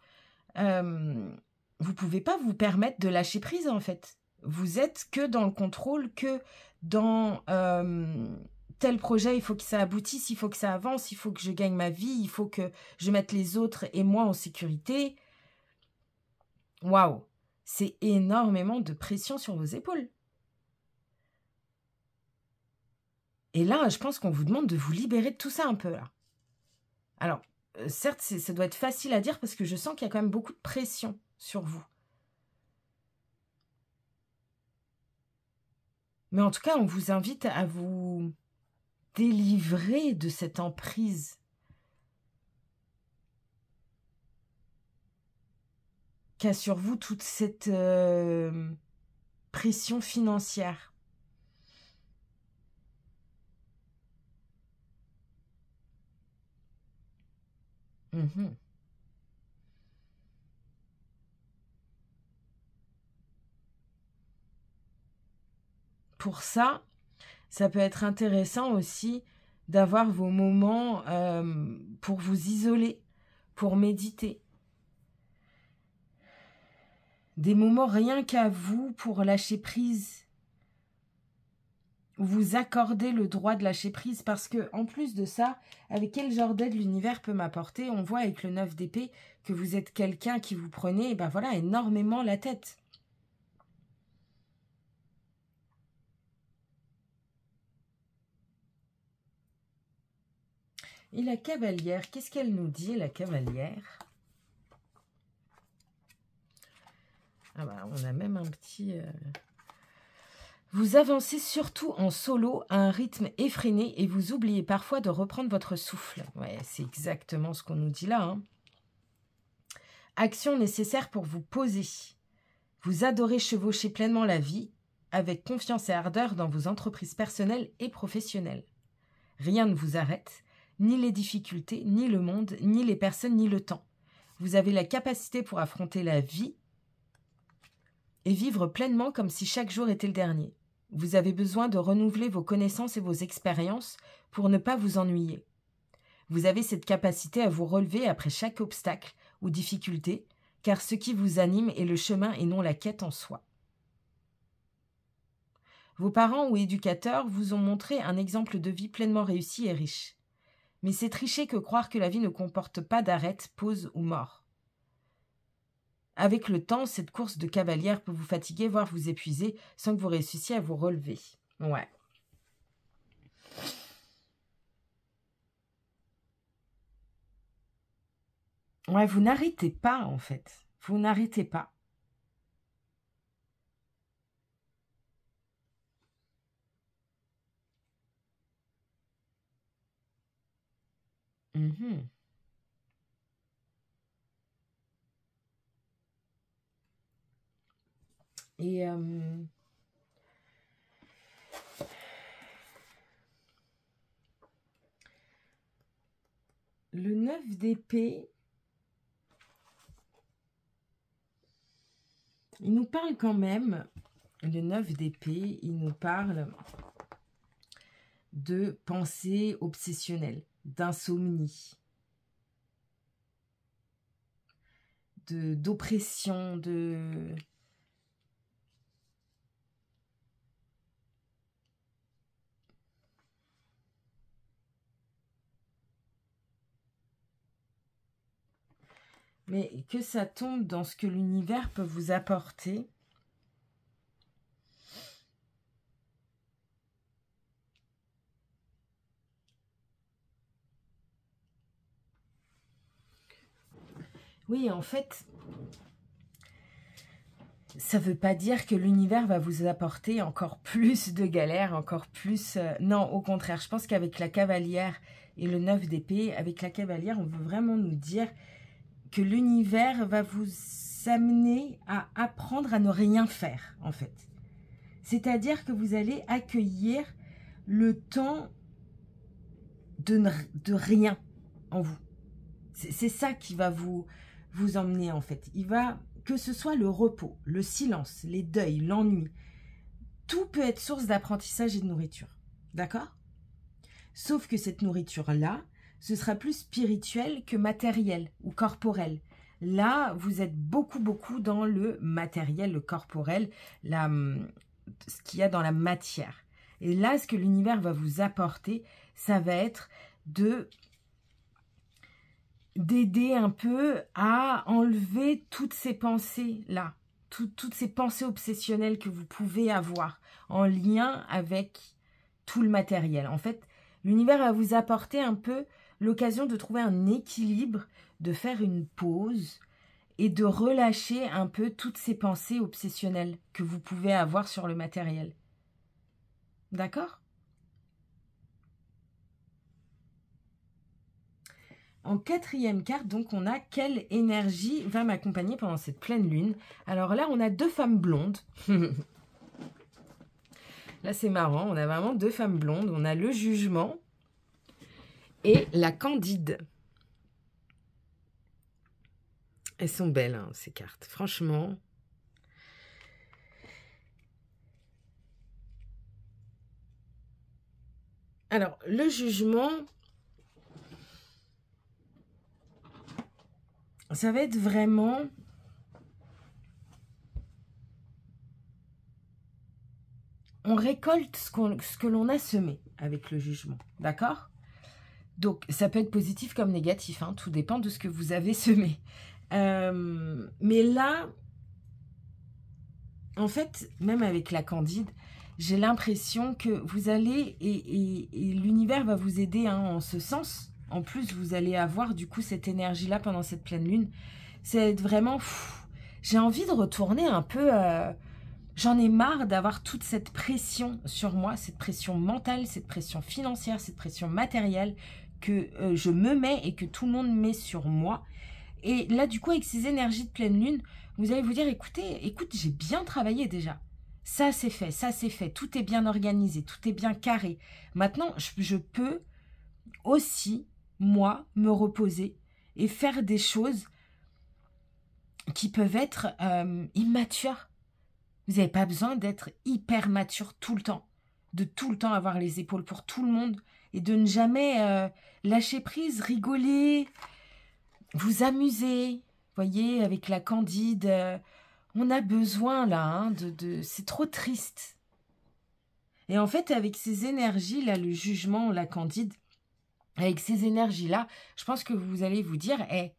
vous pouvez pas vous permettre de lâcher prise en fait. Vous êtes que dans le contrôle, que dans tel projet, il faut que ça aboutisse, il faut que ça avance, il faut que je gagne ma vie, il faut que je mette les autres et moi en sécurité. Waouh, c'est énormément de pression sur vos épaules. Et là, je pense qu'on vous demande de vous libérer de tout ça un peu, là. Alors, certes, ça doit être facile à dire parce que je sens qu'il y a quand même beaucoup de pression sur vous. Mais en tout cas, on vous invite à vous délivrer de cette emprise. Qu'a sur vous toute cette pression financière. Mmh. Pour ça peut être intéressant aussi d'avoir vos moments pour vous isoler, pour méditer. Des moments rien qu'à vous pour lâcher prise. Vous accordez le droit de lâcher prise parce que, en plus de ça, avec quel genre d'aide l'univers peut m'apporter? On voit avec le 9 d'épée que vous êtes quelqu'un qui vous prenez, ben voilà, énormément la tête. Et la cavalière, qu'est-ce qu'elle nous dit, la cavalière? Ah bah, on a même un petit... Vous avancez surtout en solo à un rythme effréné et vous oubliez parfois de reprendre votre souffle. Ouais, c'est exactement ce qu'on nous dit là. Hein. Action nécessaire pour vous poser. Vous adorez chevaucher pleinement la vie, avec confiance et ardeur dans vos entreprises personnelles et professionnelles. Rien ne vous arrête, ni les difficultés, ni le monde, ni les personnes, ni le temps. Vous avez la capacité pour affronter la vie et vivre pleinement comme si chaque jour était le dernier. Vous avez besoin de renouveler vos connaissances et vos expériences pour ne pas vous ennuyer. Vous avez cette capacité à vous relever après chaque obstacle ou difficulté, car ce qui vous anime est le chemin et non la quête en soi. Vos parents ou éducateurs vous ont montré un exemple de vie pleinement réussi et riche. Mais c'est tricher que croire que la vie ne comporte pas d'arrêt, pause ou mort. Avec le temps, cette course de cavalière peut vous fatiguer, voire vous épuiser, sans que vous réussissiez à vous relever. Ouais. Ouais, vous n'arrêtez pas, en fait. Vous n'arrêtez pas. Mmh. Et... le 9 d'épée, il nous parle quand même, le 9 d'épée, il nous parle de pensée obsessionnelle, d'insomnie, d'oppression, de... Mais que ça tombe dans ce que l'univers peut vous apporter. Oui, en fait, ça ne veut pas dire que l'univers va vous apporter encore plus de galères, encore plus... non, au contraire, je pense qu'avec la cavalière et le 9 d'épée, avec la cavalière, on veut vraiment nous dire que l'univers va vous amener à apprendre à ne rien faire, en fait. C'est-à-dire que vous allez accueillir le temps de rien en vous. C'est ça qui va vous emmener, en fait. Il va, que ce soit le repos, le silence, les deuils, l'ennui, tout peut être source d'apprentissage et de nourriture. D'accord? Sauf que cette nourriture-là, ce sera plus spirituel que matériel ou corporel. Là, vous êtes beaucoup dans le matériel, le corporel, ce qu'il y a dans la matière. Et là, ce que l'univers va vous apporter, ça va être d'aider un peu à enlever toutes ces pensées-là, toutes ces pensées obsessionnelles que vous pouvez avoir en lien avec tout le matériel. En fait, l'univers va vous apporter un peu l'occasion de trouver un équilibre, de faire une pause et de relâcher un peu toutes ces pensées obsessionnelles que vous pouvez avoir sur le matériel. D'accord ? En quatrième carte, donc, on a quelle énergie va m'accompagner pendant cette pleine lune. Alors là, on a 2 femmes blondes. Là, c'est marrant, on a vraiment 2 femmes blondes. On a le jugement et la candide. Elles sont belles, hein, ces cartes. Franchement. Alors, le jugement... ça va être vraiment... on récolte ce que l'on a semé avec le jugement, d'accord? Donc, ça peut être positif comme négatif, hein, tout dépend de ce que vous avez semé. Mais là, en fait, même avec la candide, j'ai l'impression que vous allez, et l'univers va vous aider hein, en ce sens. En plus, vous allez avoir du coup cette énergie-là pendant cette pleine lune. C'est vraiment... j'ai envie de retourner un peu... j'en ai marre d'avoir toute cette pression sur moi, cette pression mentale, cette pression financière, cette pression matérielle que je me mets et que tout le monde met sur moi. Et là, du coup, avec ces énergies de pleine lune, vous allez vous dire, écoute, j'ai bien travaillé déjà. Ça, c'est fait, tout est bien organisé, tout est bien carré. Maintenant, je peux aussi, moi, me reposer et faire des choses qui peuvent être immatures. Vous n'avez pas besoin d'être hyper mature tout le temps, de tout le temps avoir les épaules pour tout le monde et de ne jamais lâcher prise, rigoler, vous amuser. Voyez, avec la candide, on a besoin là, hein, c'est trop triste. Et en fait, avec ces énergies là, le jugement, la candide, avec ces énergies-là, je pense que vous allez vous dire, hey,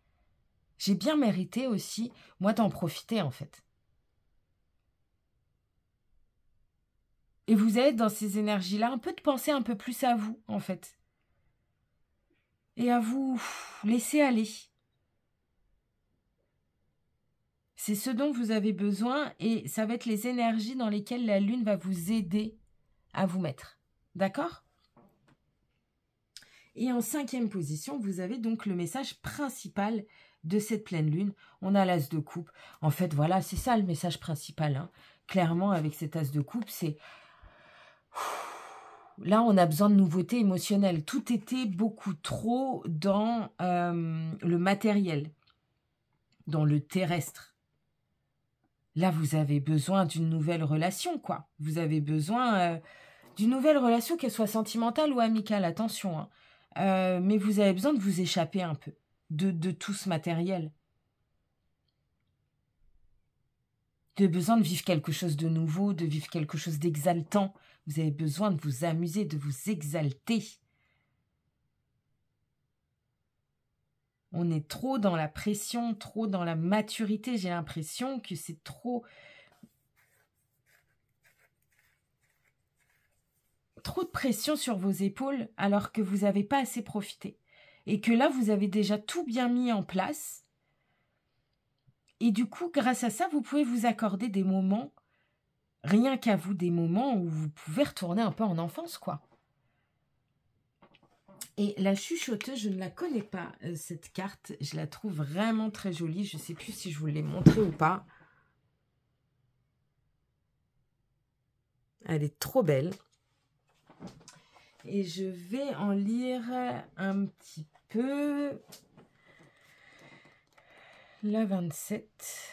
j'ai bien mérité aussi, moi, d'en profiter, en fait. Et vous êtes dans ces énergies-là, un peu de penser un peu plus à vous, en fait. Et à vous laisser aller. C'est ce dont vous avez besoin et ça va être les énergies dans lesquelles la lune va vous aider à vous mettre. D'accord ? Et en 5e position, vous avez donc le message principal de cette pleine lune. On a l'as de coupe. En fait, voilà, c'est ça le message principal. Hein. Clairement, avec cet as de coupe, c'est... là, on a besoin de nouveautés émotionnelles. Tout était beaucoup trop dans le matériel, dans le terrestre. Là, vous avez besoin d'une nouvelle relation, quoi. Vous avez besoin d'une nouvelle relation, qu'elle soit sentimentale ou amicale, attention, hein. Mais vous avez besoin de vous échapper un peu de tout ce matériel. Vous avez besoin de vivre quelque chose de nouveau, de vivre quelque chose d'exaltant. Vous avez besoin de vous amuser, de vous exalter. On est trop dans la pression, trop dans la maturité. J'ai l'impression que c'est trop... trop de pression sur vos épaules alors que vous n'avez pas assez profité. Et que là, vous avez déjà tout bien mis en place. Et du coup, grâce à ça, vous pouvez vous accorder des moments, rien qu'à vous, des moments où vous pouvez retourner un peu en enfance, quoi. Et la chuchoteuse, je ne la connais pas, cette carte. Je la trouve vraiment très jolie. Je ne sais plus si je vous l'ai montrée ou pas. Elle est trop belle. Et je vais en lire un petit peu. La 27.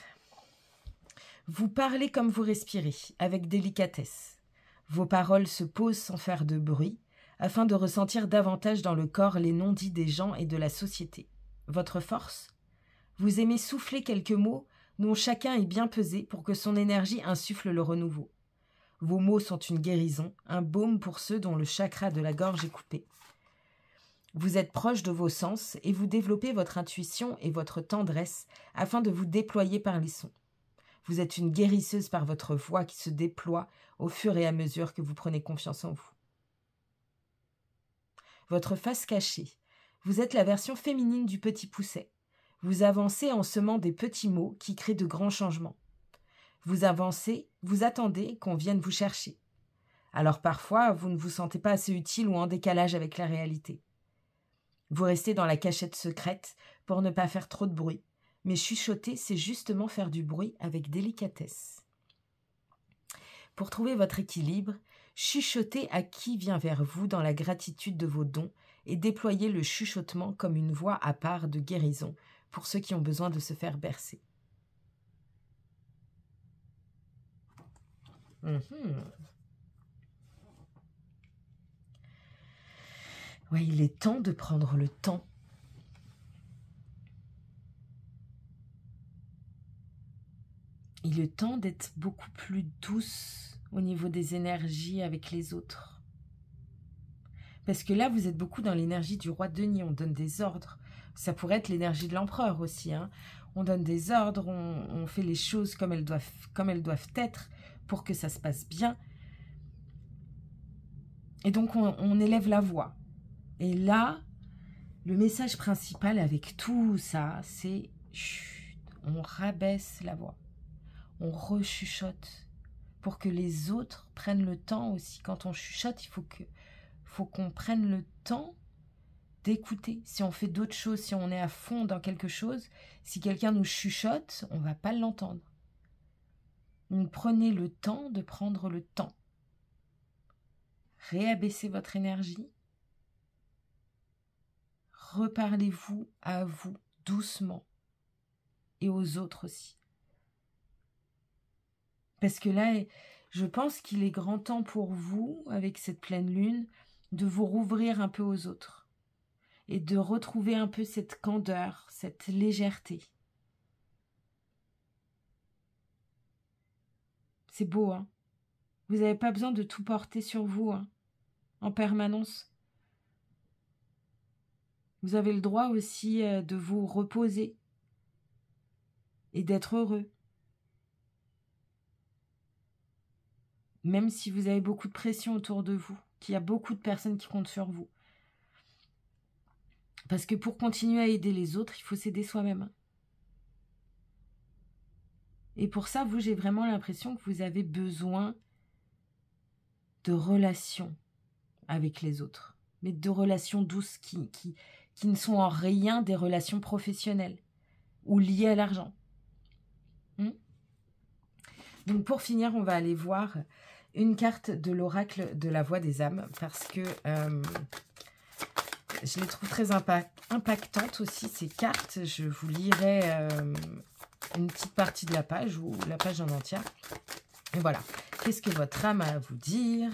Vous parlez comme vous respirez, avec délicatesse. Vos paroles se posent sans faire de bruit, afin de ressentir davantage dans le corps les non-dits des gens et de la société. Votre force ? Vous aimez souffler quelques mots dont chacun est bien pesé pour que son énergie insuffle le renouveau. Vos mots sont une guérison, un baume pour ceux dont le chakra de la gorge est coupé. Vous êtes proche de vos sens et vous développez votre intuition et votre tendresse afin de vous déployer par les sons. Vous êtes une guérisseuse par votre voix qui se déploie au fur et à mesure que vous prenez confiance en vous. Votre face cachée. Vous êtes la version féminine du petit pousset. Vous avancez en semant des petits mots qui créent de grands changements. Vous avancez, vous attendez qu'on vienne vous chercher. Alors parfois, vous ne vous sentez pas assez utile ou en décalage avec la réalité. Vous restez dans la cachette secrète pour ne pas faire trop de bruit. Mais chuchoter, c'est justement faire du bruit avec délicatesse. Pour trouver votre équilibre, chuchotez à qui vient vers vous dans la gratitude de vos dons et déployez le chuchotement comme une voix à part de guérison pour ceux qui ont besoin de se faire bercer. Ouais, il est temps de prendre le temps. Il est temps d'être beaucoup plus douce au niveau des énergies avec les autres. Parce que là, vous êtes beaucoup dans l'énergie du roi de denier. On donne des ordres. Ça pourrait être l'énergie de l'empereur aussi. Hein. On donne des ordres, on fait les choses comme elles doivent être pour que ça se passe bien. Et donc, on élève la voix. Et là, le message principal avec tout ça, c'est chut, on rabaisse la voix. On rechuchote pour que les autres prennent le temps aussi. Quand on chuchote, il faut qu'on prenne le temps d'écouter. Si on fait d'autres choses, si on est à fond dans quelque chose, si quelqu'un nous chuchote, on ne va pas l'entendre. Donc prenez le temps de prendre le temps. Réabaissez votre énergie. Reparlez-vous à vous doucement et aux autres aussi. Parce que là, je pense qu'il est grand temps pour vous, avec cette pleine lune, de vous rouvrir un peu aux autres et de retrouver un peu cette candeur, cette légèreté. C'est beau, hein? Vous n'avez pas besoin de tout porter sur vous, hein, en permanence. Vous avez le droit aussi de vous reposer et d'être heureux. Même si vous avez beaucoup de pression autour de vous, qu'il y a beaucoup de personnes qui comptent sur vous. Parce que pour continuer à aider les autres, il faut s'aider soi-même. Et pour ça, j'ai vraiment l'impression que vous avez besoin de relations avec les autres. Mais de relations douces qui ne sont en rien des relations professionnelles ou liées à l'argent. Donc pour finir, on va aller voir une carte de l'oracle de la voix des âmes parce que je les trouve très impactantes aussi, ces cartes. Je vous lirai une petite partie de la page ou la page en entière. Et voilà. Qu'est-ce que votre âme a à vous dire?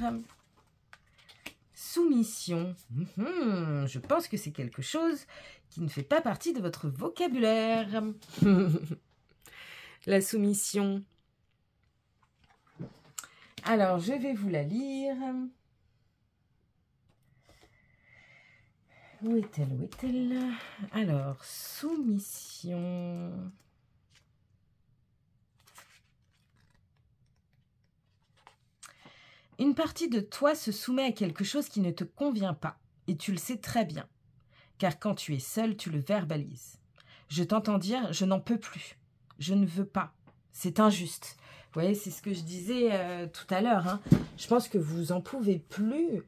Soumission. Je pense que c'est quelque chose qui ne fait pas partie de votre vocabulaire. La soumission. Alors, je vais vous la lire. Où est-elle? Où est-elle? Alors, soumission. Une partie de toi se soumet à quelque chose qui ne te convient pas, et tu le sais très bien, car quand tu es seul, tu le verbalises. Je t'entends dire « je n'en peux plus, je ne veux pas, c'est injuste ». Vous voyez, c'est ce que je disais tout à l'heure. Hein. Je pense que vous n'en pouvez plus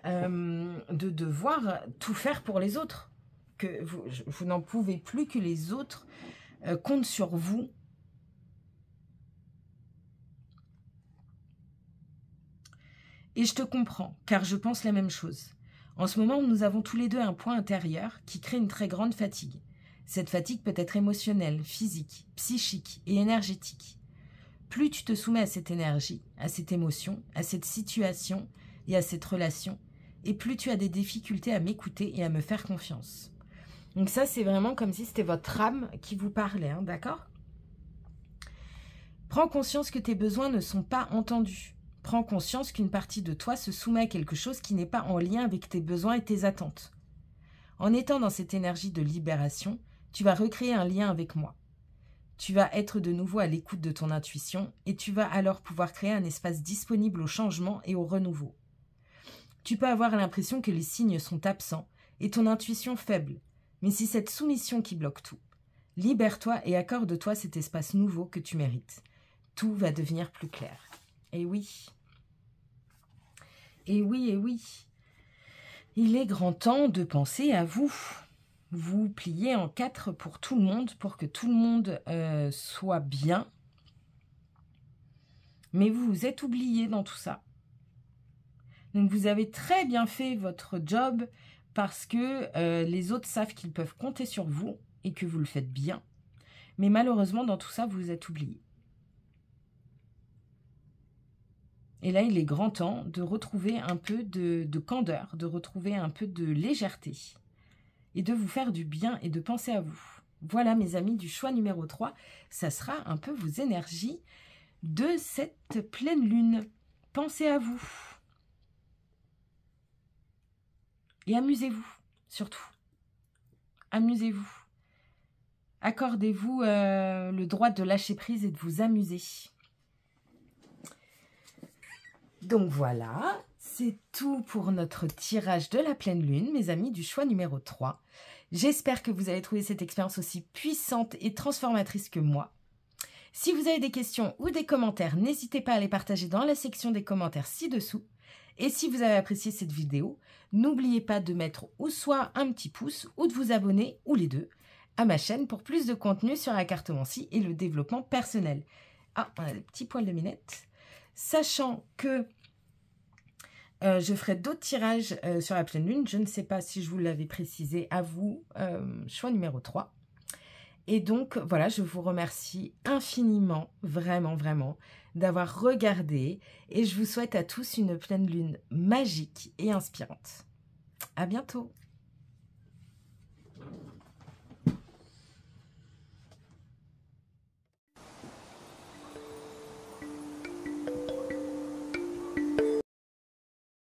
de devoir tout faire pour les autres. Que vous n'en pouvez plus que les autres comptent sur vous. Et je te comprends, car je pense la même chose. En ce moment, nous avons tous les deux un point intérieur qui crée une très grande fatigue. Cette fatigue peut être émotionnelle, physique, psychique et énergétique. Plus tu te soumets à cette énergie, à cette émotion, à cette situation et à cette relation, et plus tu as des difficultés à m'écouter et à me faire confiance. Donc ça, c'est vraiment comme si c'était votre âme qui vous parlait, hein, d'accord? Prends conscience que tes besoins ne sont pas entendus. Prends conscience qu'une partie de toi se soumet à quelque chose qui n'est pas en lien avec tes besoins et tes attentes. En étant dans cette énergie de libération, tu vas recréer un lien avec moi. Tu vas être de nouveau à l'écoute de ton intuition et tu vas alors pouvoir créer un espace disponible au changement et au renouveau. Tu peux avoir l'impression que les signes sont absents et ton intuition faible, mais c'est cette soumission qui bloque tout. Libère-toi et accorde-toi cet espace nouveau que tu mérites. Tout va devenir plus clair. Et oui. Et oui, et oui. Il est grand temps de penser à vous. Vous pliez en 4 pour tout le monde, pour que tout le monde soit bien. Mais vous vous êtes oublié dans tout ça. Donc vous avez très bien fait votre job parce que les autres savent qu'ils peuvent compter sur vous et que vous le faites bien. Mais malheureusement, dans tout ça, vous vous êtes oublié. Et là, il est grand temps de retrouver un peu de candeur, de retrouver un peu de légèreté et de vous faire du bien et de penser à vous. Voilà, mes amis, du choix numéro 3, ça sera un peu vos énergies de cette pleine lune. Pensez à vous. Et amusez-vous, surtout. Amusez-vous. Accordez-vous le droit de lâcher prise et de vous amuser. Donc voilà, c'est tout pour notre tirage de la pleine lune, mes amis, du choix numéro 3. J'espère que vous avez trouvé cette expérience aussi puissante et transformatrice que moi. Si vous avez des questions ou des commentaires, n'hésitez pas à les partager dans la section des commentaires ci-dessous. Et si vous avez apprécié cette vidéo, n'oubliez pas de mettre ou soit un petit pouce ou de vous abonner, ou les deux, à ma chaîne pour plus de contenu sur la cartomancie et le développement personnel. Ah, on a des petits poils de minette. Sachant que je ferai d'autres tirages sur la pleine lune. Je ne sais pas si je vous l'avais précisé à vous, choix numéro 3. Et donc, voilà, je vous remercie infiniment, vraiment, vraiment, d'avoir regardé. Et je vous souhaite à tous une pleine lune magique et inspirante. À bientôt!